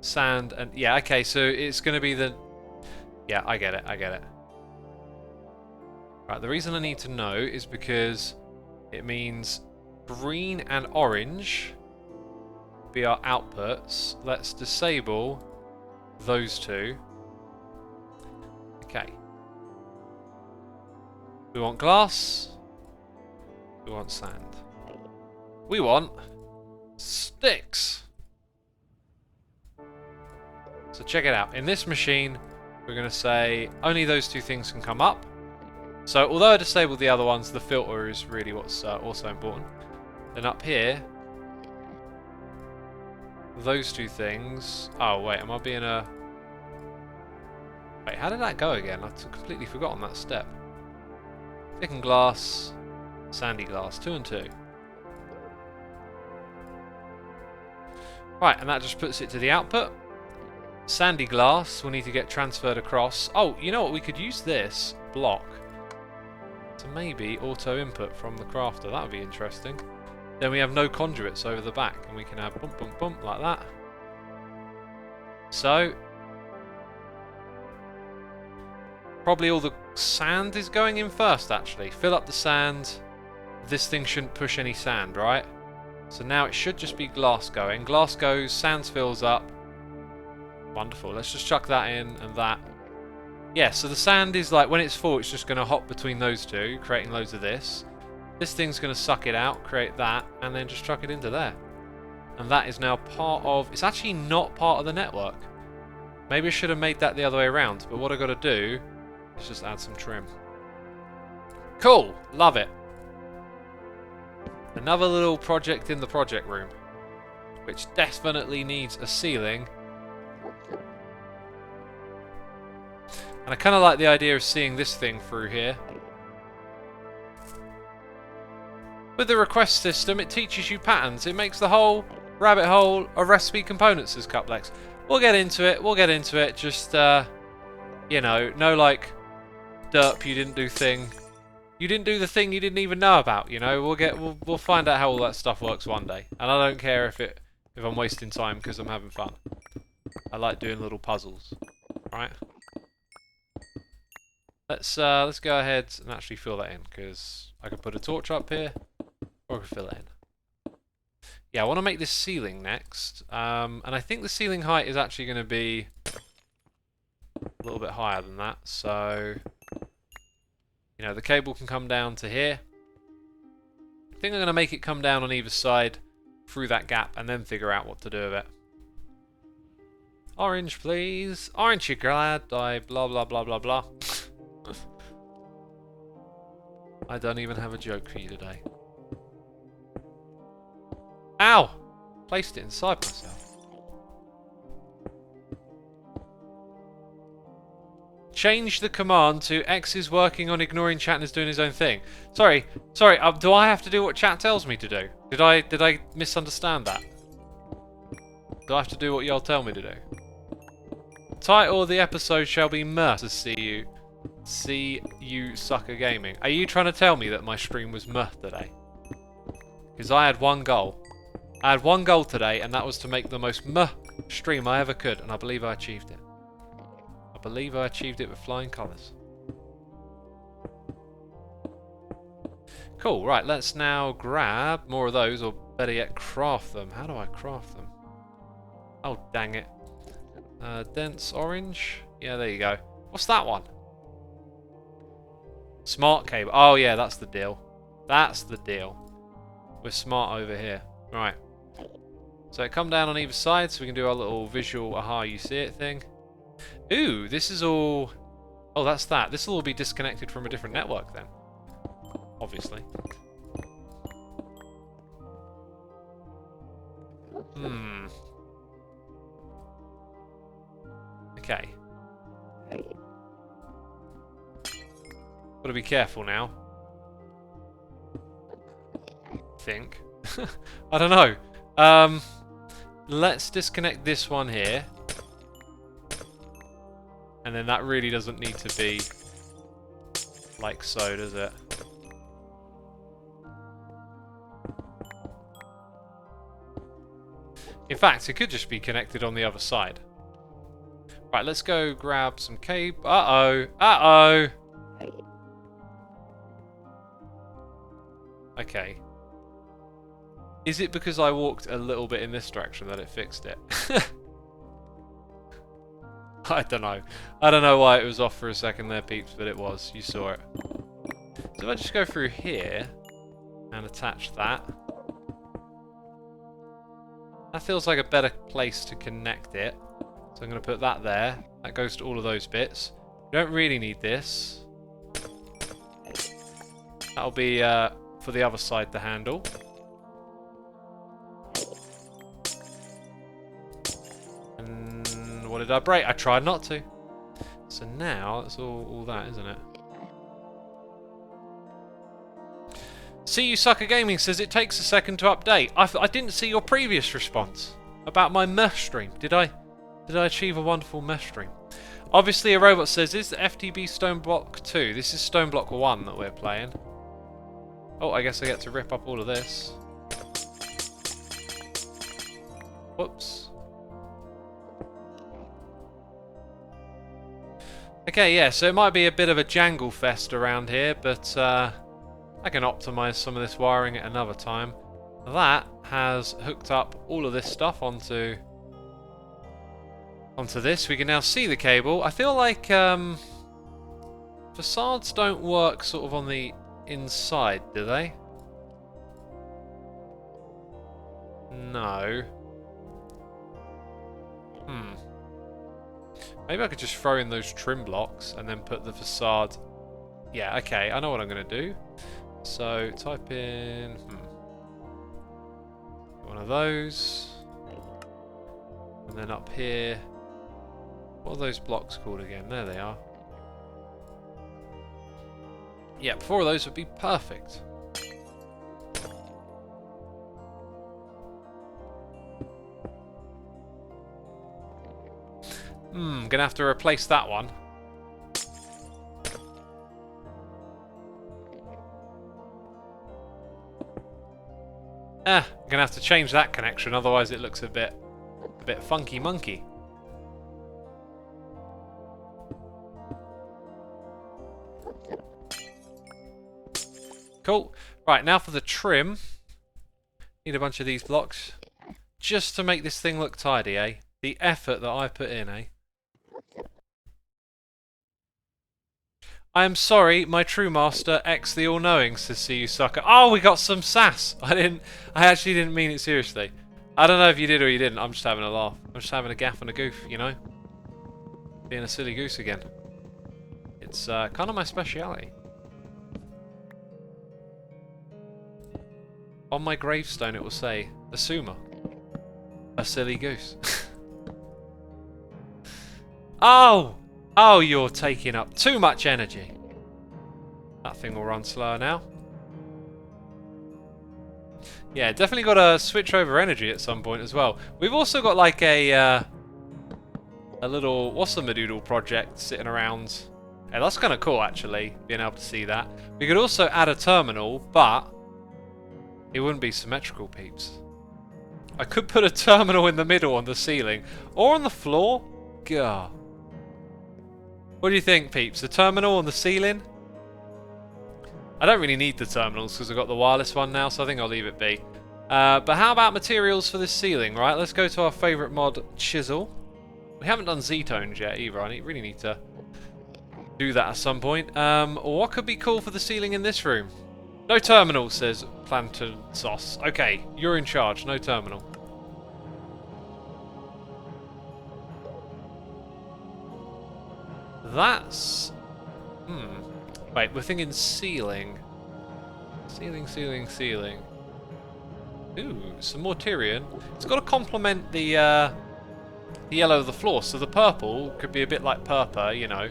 sand, and yeah, okay, so it's going to be the... Yeah, I get it, I get it. Right, the reason I need to know is because it means green and orange be our outputs. Let's disable those two. Okay. We want glass. We want sand. We want sticks. So check it out. In this machine, we're going to say only those two things can come up. So although I disabled the other ones, the filter is really what's also important. Then up here, those two things... Oh wait, am I being a... Wait, how did that go again? I've completely forgotten that step. Thickened glass, sandy glass, 2 and 2. Right, and that just puts it to the output. Sandy glass will need to get transferred across. Oh, you know what? We could use this block to maybe auto input from the crafter. That would be interesting. Then we have no conduits over the back, and we can have bump, bump, bump like that. So probably all the sand is going in first, actually. Fill up the sand. This thing shouldn't push any sand, right? So now it should just be glass going. Glass goes, sand fills up. Wonderful. Let's just chuck that in and that. Yeah, so the sand is like, when it's full, it's just going to hop between those two, creating loads of this. This thing's going to suck it out, create that, and then just chuck it into there. And that is now part of... It's actually not part of the network. Maybe I should have made that the other way around, but what I've got to do is just add some trim. Cool! Love it. Another little project in the project room, which definitely needs a ceiling. And I kind of like the idea of seeing this thing through here. With the request system, it teaches you patterns. It makes the whole rabbit hole of recipe components as Cuplex. We'll get into it. We'll get into it. Just, you know, no like, derp, you didn't do thing. You didn't do the thing you didn't even know about. You know, we'll find out how all that stuff works one day. And I don't care if I'm wasting time because I'm having fun. I like doing little puzzles. Right. Let's go ahead and actually fill that in, because I could put a torch up here, or I could fill it in. Yeah, I want to make this ceiling next, and I think the ceiling height is actually going to be a little bit higher than that, so, you know, the cable can come down to here. I think I'm going to make it come down on either side through that gap, and then figure out what to do with it. Orange, please. Aren't you glad I blah blah blah blah blah. I don't even have a joke for you today. Ow! Placed it inside myself. Change the command to X is working on ignoring chat and is doing his own thing. Sorry. Do I have to do what chat tells me to do? Did I misunderstand that? Do I have to do what y'all tell me to do? Title of the episode shall be Meh to see you sucker gaming. Are you trying to tell me that my stream was meh today? Because I had one goal. I had one goal today, and that was to make the most meh stream I ever could, and I believe I achieved it. I believe I achieved it with flying colours. Cool, right, let's now grab more of those, or better yet, craft them. How do I craft them? Oh, dang it. Dense orange? Yeah, there you go. What's that one? Smart cable. Oh, yeah, that's the deal. That's the deal. We're smart over here. Right. So it come down on either side, so we can do our little visual aha, you see it thing. Ooh, this is all... Oh, that's that. This will all be disconnected from a different network then. Obviously. Okay. Gotta be careful now. Think. I don't know. Let's disconnect this one here. And then that really doesn't need to be like so, does it? In fact, it could just be connected on the other side. Right, let's go grab some cable. Uh-oh. Uh-oh. Okay. Is it because I walked a little bit in this direction that it fixed it? I don't know. I don't know why it was off for a second there, peeps, but it was. You saw it. So if I just go through here and attach that. That feels like a better place to connect it. So I'm going to put that there. That goes to all of those bits. We don't really need this. That'll be for the other side to handle. And what did I break? I tried not to. So now it's all that, isn't it? See You Sucker Gaming says it takes a second to update. I didn't see your previous response about my mesh stream. Did I achieve a wonderful mesh stream? Obviously, a robot says, is the FTB Stoneblock 2? This is Stoneblock 1 that we're playing. Oh, I guess I get to rip up all of this. Whoops. Okay, yeah, so it might be a bit of a jangle fest around here, but I can optimize some of this wiring at another time. That has hooked up all of this stuff onto this. We can now see the cable. I feel like facades don't work sort of on the inside, do they? No. Maybe I could just throw in those trim blocks and then put the facade. Yeah, okay, I know what I'm going to do. So type in one of those, and then up here, what are those blocks called again? There they are. Yeah, 4 of those would be perfect. Gonna have to replace that one. I'm gonna have to change that connection, otherwise it looks a bit funky monkey. Cool. Right, now for the trim. Need a bunch of these blocks. Just to make this thing look tidy, eh? The effort that I put in, eh? I am sorry, my true master, X the all-knowing, says See You Sucker. Oh, we got some sass! I actually didn't mean it seriously. I don't know if you did or you didn't, I'm just having a laugh. I'm just having a gaff and a goof, you know? Being a silly goose again. It's kind of my speciality. On my gravestone it will say, Xisuma, a silly goose. Oh! Oh, you're taking up too much energy. That thing will run slower now. Yeah, definitely got to switch over energy at some point as well. We've also got like a little what's-a-madoodle project sitting around. Yeah, that's kind of cool actually, being able to see that. We could also add a terminal, but it wouldn't be symmetrical, peeps. I could put a terminal in the middle on the ceiling, or on the floor. Gah. What do you think, peeps? A terminal on the ceiling? I don't really need the terminals because I've got the wireless one now, so I think I'll leave it be. But how about materials for this ceiling, right? Let's go to our favourite mod, Chisel. We haven't done Z-tones yet either. I really need to do that at some point. What could be cool for the ceiling in this room? No terminal, says Plantain Sauce. Okay, you're in charge. No terminal. That's... Wait, we're thinking ceiling. Ceiling. Ooh, some more Tyrian. It's got to complement the yellow of the floor, so the purple could be a bit like purple, you know.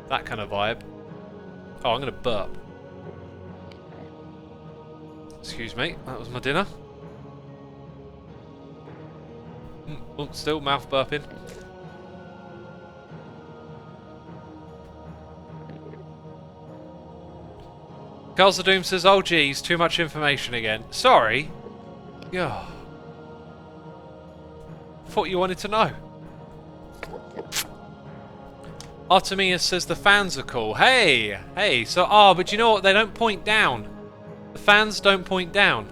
That kind of vibe. Oh, I'm going to burp. Excuse me, that was my dinner. Oh, still mouth burping. Carls the Doom says, oh geez, too much information again. Sorry. Yeah. Thought you wanted to know. Artemius says the fans are cool. Hey! Hey, so, but you know what? They don't point down. The fans don't point down.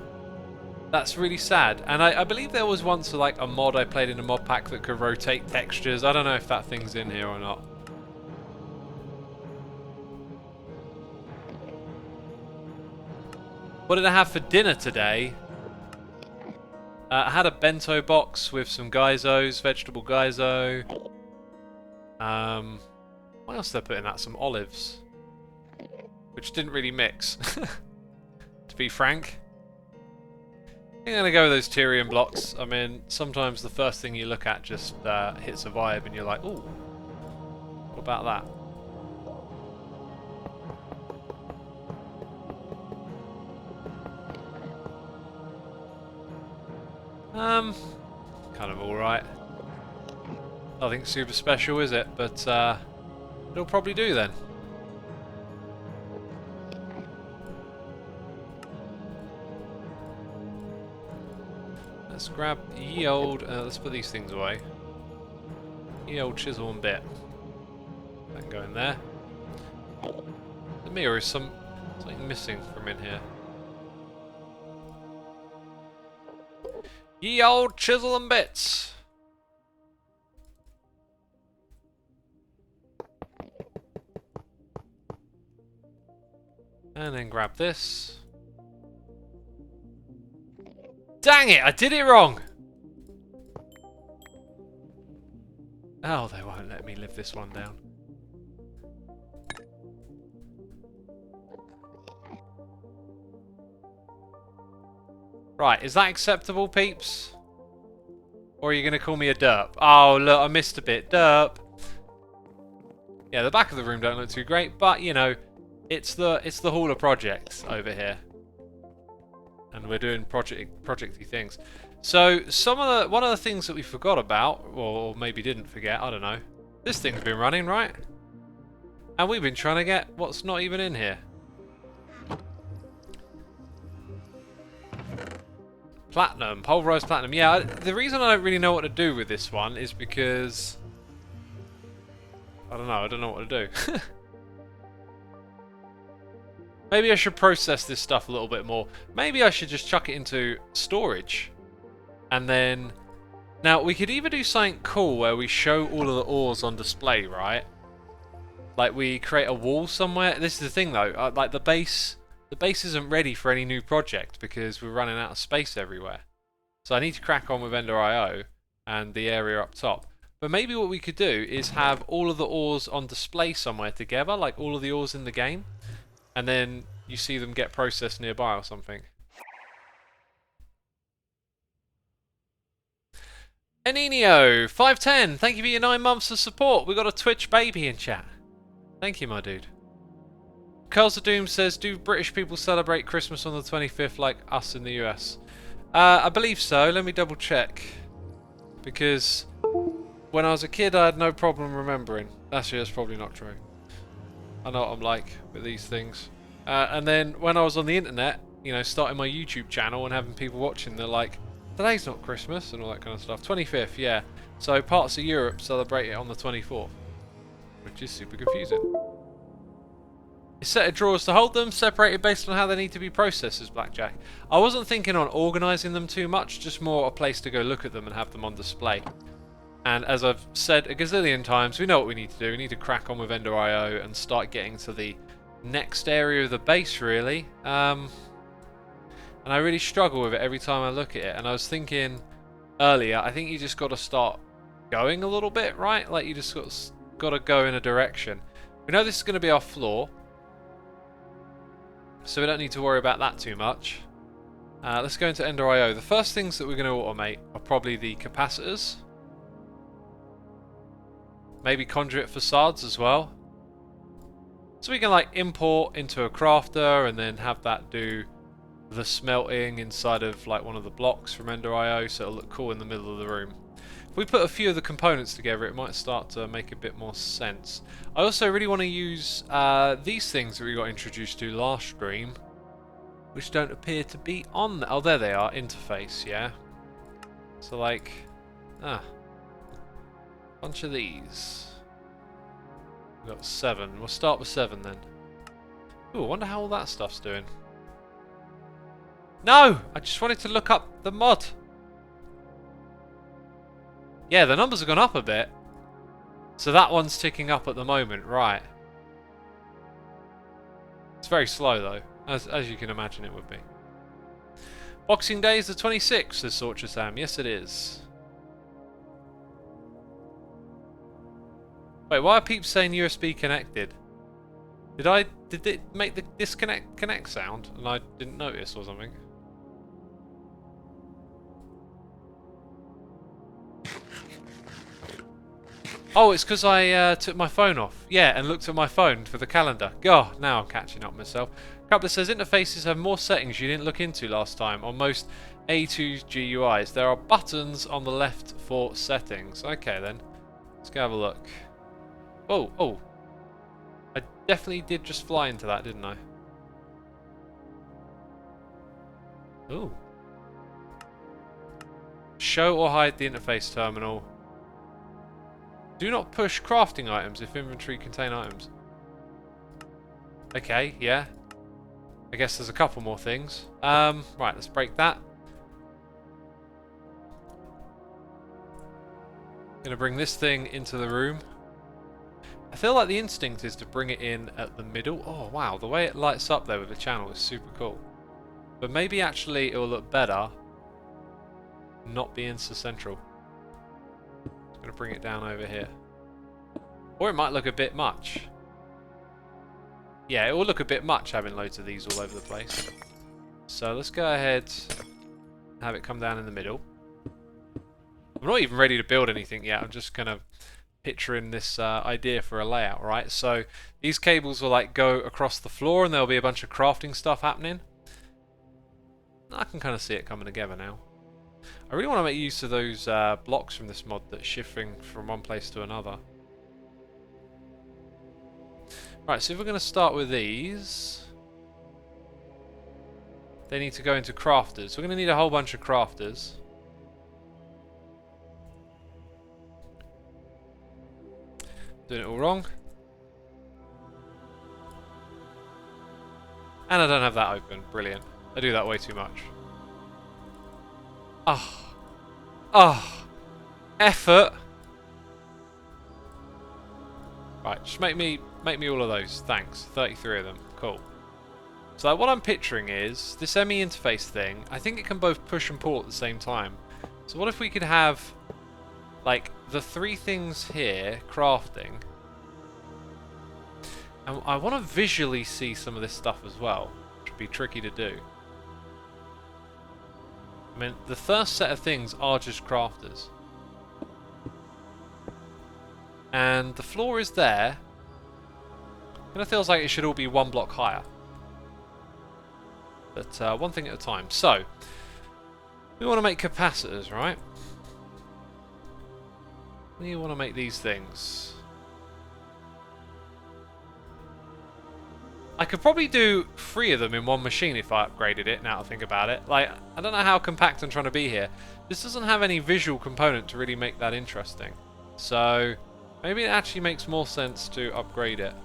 That's really sad. And I believe there was once like a mod I played in a mod pack that could rotate textures. I don't know if that thing's in here or not. What did I have for dinner today? I had a bento box with some gyzos, vegetable gyzo. What else did I put in that? Some olives. Which didn't really mix, to be frank. I think I'm going to go with those Tyrian blocks. I mean, sometimes the first thing you look at just hits a vibe and you're like, ooh, what about that? Kind of alright. Nothing super special, is it? But it'll probably do then. Let's grab ye old, let's put these things away. Ye old chisel and bit. That can go in there. The mirror is something missing from in here. Ye old chisel and bits! And then grab this. Dang it, I did it wrong! Oh, they won't let me live this one down. Right, is that acceptable, peeps? Or are you going to call me a derp? Oh, look, I missed a bit. Derp! Yeah, the back of the room don't look too great, but, you know, it's the Hall of Projects over here. And we're doing projecty things. So, one of the things that we forgot about, or maybe didn't forget, I don't know. This thing's been running, right? And we've been trying to get what's not even in here. Platinum, pulverized platinum. Yeah, the reason I don't really know what to do with this one is because I don't know what to do. Maybe I should process this stuff a little bit more. Maybe I should just chuck it into storage. And then now we could either do something cool where we show all of the ores on display, right? Like we create a wall somewhere. This is the thing though, like the base isn't ready for any new project because we're running out of space everywhere. So I need to crack on with Ender.io and the area up top. But maybe what we could do is have all of the ores on display somewhere together, like all of the ores in the game. And then you see them get processed nearby or something. Enino, 510, thank you for your 9 months of support. We got a Twitch baby in chat. Thank you, my dude. Curls of Doom says, do British people celebrate Christmas on the 25th like us in the US? I believe so. Let me double check. Because when I was a kid, I had no problem remembering. Actually, that's probably not true. I know what I'm like with these things. And then when I was on the internet, you know, starting my YouTube channel and having people watching, they're like, today's not Christmas and all that kind of stuff. 25th, yeah. So parts of Europe celebrate it on the 24th. Which is super confusing. A set of drawers to hold them, separated based on how they need to be processed as Blackjack. I wasn't thinking on organising them too much, just more a place to go look at them and have them on display. And as I've said a gazillion times, we know what we need to do. We need to crack on with Ender.io and start getting to the next area of the base, really. And I really struggle with it every time I look at it. And I was thinking earlier, I think you just got to start going a little bit, right? Like you just got to go in a direction. We know this is going to be our floor. So we don't need to worry about that too much. Let's go into Ender.io. The first things that we're going to automate are probably the capacitors. Maybe conduit facades as well. So we can like import into a crafter and then have that do the smelting inside of like one of the blocks from Ender.io so it'll look cool in the middle of the room. If we put a few of the components together, it might start to make a bit more sense. I also really want to use these things that we got introduced to last stream, which don't appear to be on. Oh, there they are. Interface, yeah. So like, bunch of these. We've got 7. We'll start with 7 then. Ooh, I wonder how all that stuff's doing. No! I just wanted to look up the mod. Yeah, the numbers have gone up a bit. So that one's ticking up at the moment, right. It's very slow though, as you can imagine it would be. Boxing Day is the 26th, says Sorcha Sam. Yes, it is. Wait, why are peeps saying USB connected? Did it make the connect sound and I didn't notice or something? Oh, it's because I took my phone off. Yeah, and looked at my phone for the calendar. God, now I'm catching up myself. Coupler says interfaces have more settings you didn't look into last time on most A2 GUIs. There are buttons on the left for settings. Okay then, let's go have a look. Oh, I definitely did just fly into that, didn't I? Ooh. Show or hide the interface terminal. Do not push crafting items if inventory contain items. Okay, yeah. I guess there's a couple more things. Right, let's break that. Gonna bring this thing into the room. I feel like the instinct is to bring it in at the middle. Oh wow, the way it lights up there with the channel is super cool. But maybe actually it will look better not being so central. I'm gonna bring it down over here. Or it might look a bit much. Yeah, it will look a bit much having loads of these all over the place. So let's go ahead and have it come down in the middle. I'm not even ready to build anything yet. I'm just kind of picturing this idea for a layout, right? So these cables will like go across the floor and there'll be a bunch of crafting stuff happening. I can kind of see it coming together now. I really want to make use of those blocks from this mod that's shifting from one place to another. Right, so if we're going to start with these, they need to go into crafters. We're going to need a whole bunch of crafters. Doing it all wrong. And I don't have that open. Brilliant. I do that way too much. Effort. Right, just make me all of those. Thanks. 33 of them. Cool. So what I'm picturing is this ME interface thing. I think it can both push and pull at the same time. So what if we could have like the 3 things here crafting, and I want to visually see some of this stuff as well, which would be tricky to do. I mean, the first set of things are just crafters. And the floor is there. Kind of feels like it should all be 1 block higher. But one thing at a time. So, we want to make capacitors, right? We want to make these things. I could probably do 3 of them in one machine if I upgraded it, now I think about it. Like, I don't know how compact I'm trying to be here. This doesn't have any visual component to really make that interesting. So, maybe it actually makes more sense to upgrade it.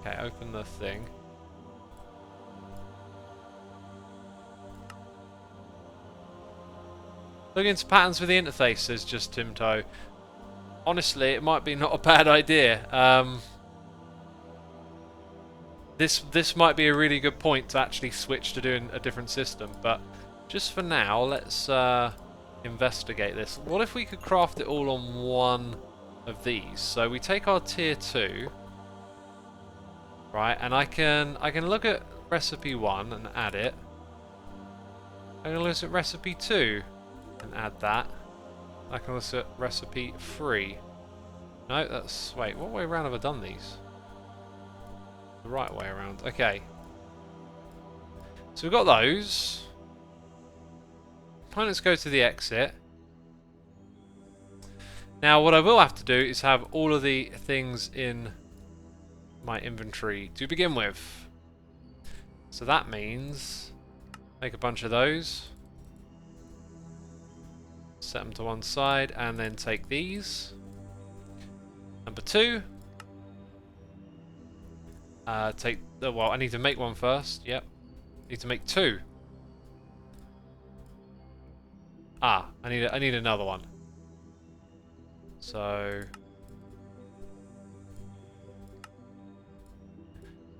Okay, open the thing. Look into patterns with the interface, says just Timto. Honestly, it might be not a bad idea. This might be a really good point to actually switch to doing a different system, but just for now, let's investigate this. What if we could craft it all on one of these? So we take our tier 2, right, and I can look at recipe 1 and add it. I can look at recipe 2 and add that. I can look at recipe 3. No, that's... Wait, what way around have I done these? The right way around. Okay. So we've got those. components go to the exit. Now what I will have to do is have all of the things in my inventory to begin with. So that means make a bunch of those. Set them to one side and then take these. Number 2. Take the, well, I need to make one first. Yep. Need to make 2. Ah, I need another one. So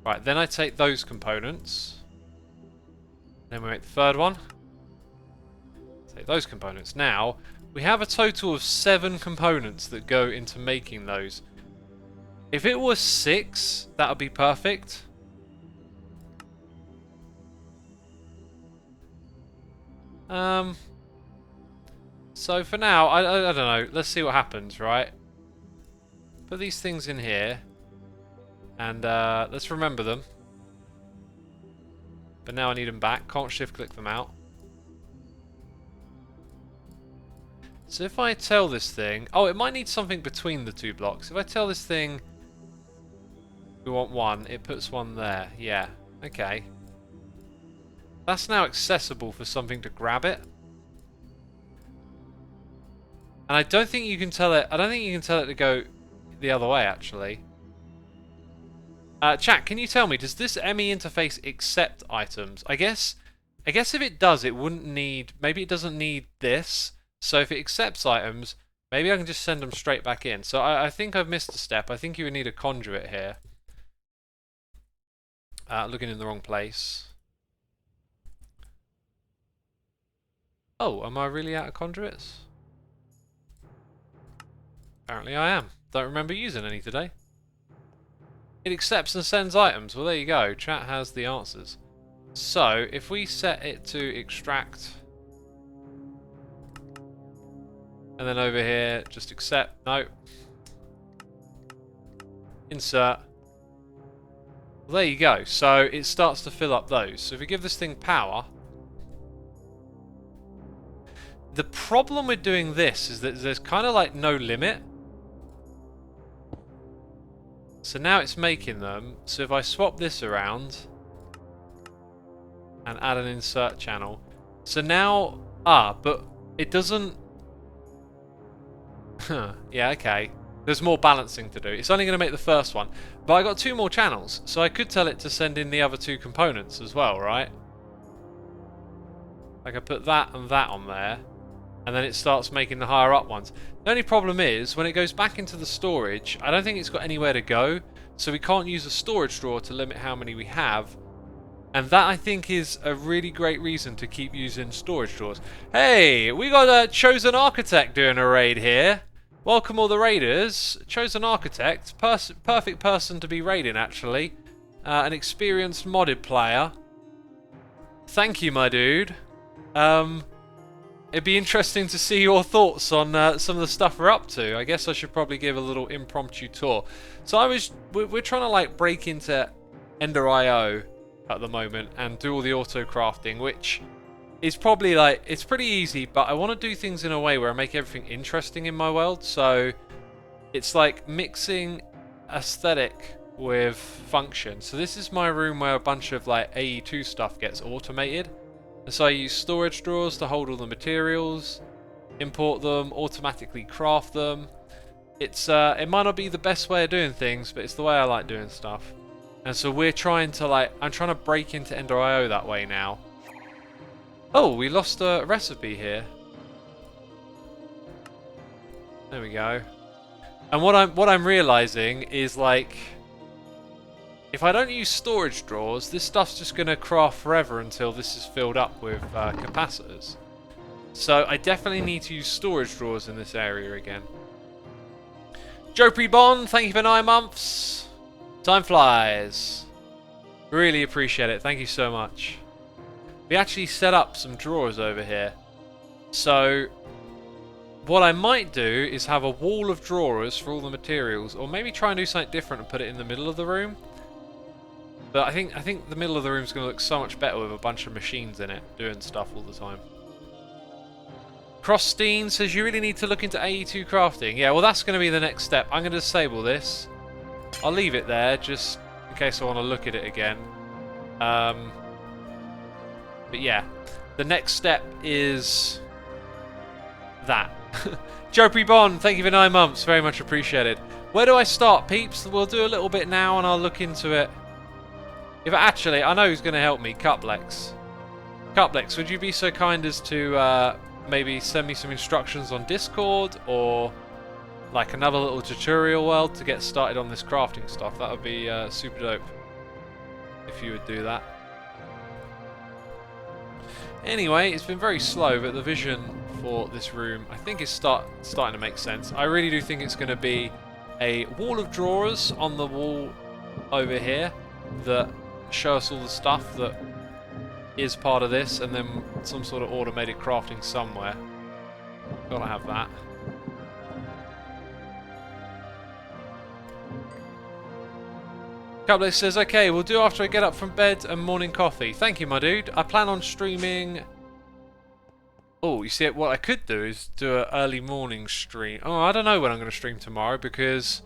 right, then I take those components. Then we make the third one. Take those components. Now, we have a total of 7 components that go into making those. If it was 6, that would be perfect. So for now, I don't know. Let's see what happens, right? Put these things in here. And let's remember them. But now I need them back. Can't shift click them out. So if I tell this thing... Oh, it might need something between the 2 blocks. If I tell this thing we want 1, it puts 1 there. Yeah, okay. That's now accessible for something to grab it. And I don't think you can tell it... I don't think you can tell it to go the other way, actually. Chat, can you tell me, does this ME interface accept items? I guess if it does, it wouldn't need... Maybe it doesn't need this. So if it accepts items, maybe I can just send them straight back in. So I think I've missed a step. I think you would need a conduit here. Looking in the wrong place. Oh, am I really out of conduits? Apparently I am. Don't remember using any today. It accepts and sends items. Well, there you go. Chat has the answers. So, if we set it to extract... And then over here, just accept. No. Insert. Well, there you go. So, it starts to fill up those. So, if we give this thing power... The problem with doing this is that there's kind of like no limit. So now it's making them. So if I swap this around and add an insert channel. So now, but it doesn't... yeah, okay. There's more balancing to do. It's only going to make the first one. But I got 2 more channels. So I could tell it to send in the other 2 components as well, right? I could put that and that on there. And then it starts making the higher up ones. The only problem is, when it goes back into the storage, I don't think it's got anywhere to go. So we can't use a storage drawer to limit how many we have. And that, I think, is a really great reason to keep using storage drawers. Hey, we got a Chosen Architect doing a raid here. Welcome all the raiders. Chosen Architect, perfect person to be raiding, actually. An experienced modded player. Thank you, my dude. It'd be interesting to see your thoughts on some of the stuff we're up to. I guess I should probably give a little impromptu tour. So we're trying to like break into Ender.io at the moment and do all the auto crafting, which is probably like, it's pretty easy, but I want to do things in a way where I make everything interesting in my world. So it's like mixing aesthetic with function. So this is my room where a bunch of like AE2 stuff gets automated. So I use storage drawers to hold all the materials, import them, automatically craft them. It's it might not be the best way of doing things, but it's the way I like doing stuff. And so we're trying to I'm trying to break into Ender.io that way now. Oh, we lost a recipe here. There we go. And what I'm realizing is like, if I don't use storage drawers, this stuff's just going to craft forever until this is filled up with capacitors. So I definitely need to use storage drawers in this area again. Joe Pre-Bond, thank you for 9 months. Time flies. Really appreciate it. Thank you so much. We actually set up some drawers over here. So what I might do is have a wall of drawers for all the materials, or maybe try and do something different and put it in the middle of the room. But I think the middle of the room is going to look so much better with a bunch of machines in it doing stuff all the time. Crosstein says you really need to look into AE2 crafting. Yeah, well that's going to be the next step. I'm going to disable this. I'll leave it there just in case I want to look at it again. But yeah, the next step is that. Jopri Bond, thank you for 9 months. Very much appreciated. Where do I start, peeps? We'll do a little bit now and I'll look into it. If actually, I know who's going to help me. Cuplex. Cuplex, would you be so kind as to maybe send me some instructions on Discord or like another little tutorial world to get started on this crafting stuff? That would be super dope if you would do that. Anyway, it's been very slow, but the vision for this room I think is starting to make sense. I really do think it's going to be a wall of drawers on the wall over here that show us all the stuff that is part of this, and then some sort of automated crafting somewhere. Gotta have that. Cuplex says, okay, we'll do after I get up from bed and morning coffee. Thank you, my dude. I plan on streaming... Oh, you see, what I could do is do an early morning stream. Oh, I don't know when I'm going to stream tomorrow because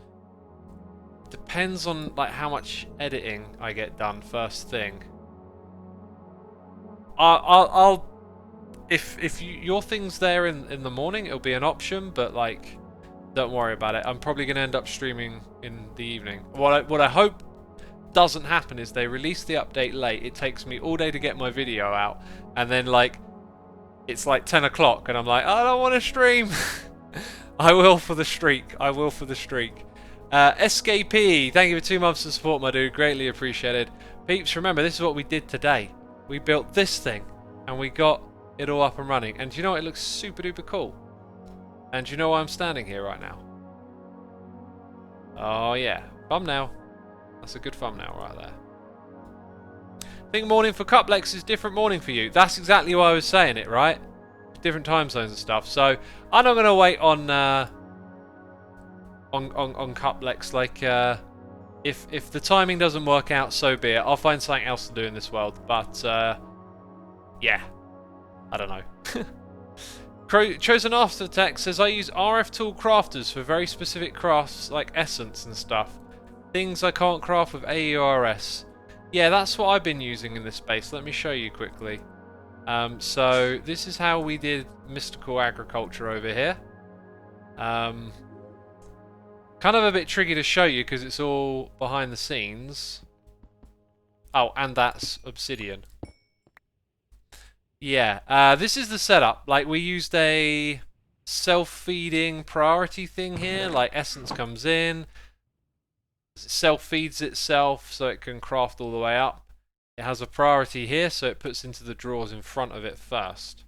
it depends on like how much editing I get done first thing. I'll if your thing's there in the morning, it'll be an option, but like, don't worry about it. I'm probably going to end up streaming in the evening. What I hope doesn't happen is they release the update late. It takes me all day to get my video out, and then like it's like 10 o'clock, and I'm like, I don't want to stream. I will for the streak. I will for the streak. SKP, thank you for 2 months of support, my dude. Greatly appreciated. Peeps, remember, this is what we did today. We built this thing, and we got it all up and running. And do you know what? It looks super duper cool. And do you know why I'm standing here right now? Oh yeah, thumbnail. That's a good thumbnail right there. I think morning for Cuplex is different morning for you. That's exactly why I was saying it, right? Different time zones and stuff. So I'm not going to wait on Cuplex. Like, if the timing doesn't work out, so be it. I'll find something else to do in this world. But yeah, I don't know. Chosen After Tech says, I use RF tool crafters for very specific crafts like essence and stuff. Things I can't craft with AERS. Yeah, that's what I've been using in this space. Let me show you quickly. So this is how we did mystical agriculture over here. Kind of a bit tricky to show you because it's all behind the scenes. Oh, and that's obsidian. Yeah, this is the setup. Like, we used a self-feeding priority thing here. Like, essence comes in, self-feeds itself so it can craft all the way up. It has a priority here, so it puts into the drawers in front of it first.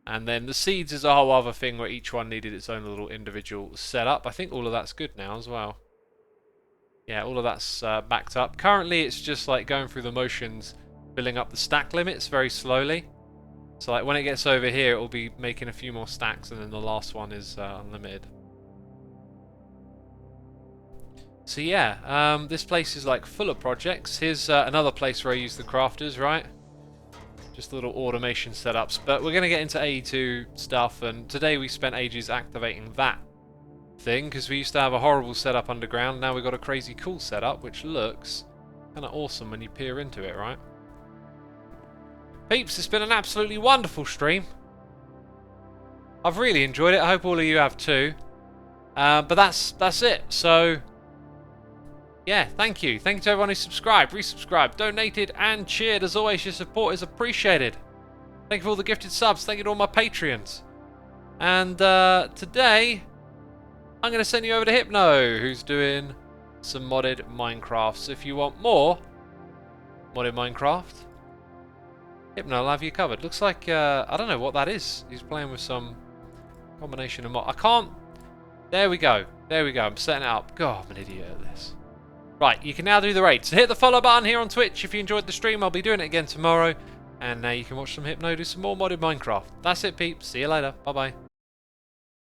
And then the seeds is a whole other thing where each one needed its own little individual setup. I think all of that's good now as well. Yeah, all of that's backed up. Currently, it's just like going through the motions, filling up the stack limits very slowly. So like when it gets over here, it will be making a few more stacks, and then the last one is unlimited. So yeah, this place is like full of projects. Here's another place where I use the crafters, right? Just little automation setups. But we're going to get into AE2 stuff, and today we spent ages activating that thing, because we used to have a horrible setup underground. Now we've got a crazy cool setup, which looks kind of awesome when you peer into it, right? Peeps, it's been an absolutely wonderful stream. I've really enjoyed it. I hope all of you have too. But that's it. So yeah, thank you. Thank you to everyone who subscribed, resubscribed, donated, and cheered. As always, your support is appreciated. Thank you for all the gifted subs. Thank you to all my Patreons. And today, I'm going to send you over to Hypno, who's doing some modded Minecraft. So if you want more modded Minecraft, Hypno will have you covered. Looks like, I don't know what that is. He's playing with some combination of mod. I can't... There we go. There we go. I'm setting it up. God, I'm an idiot at this. Right, you can now do the raid. So hit the follow button here on Twitch if you enjoyed the stream. I'll be doing it again tomorrow. And now you can watch some Hypno do some more modded Minecraft. That's it, peeps. See you later. Bye-bye.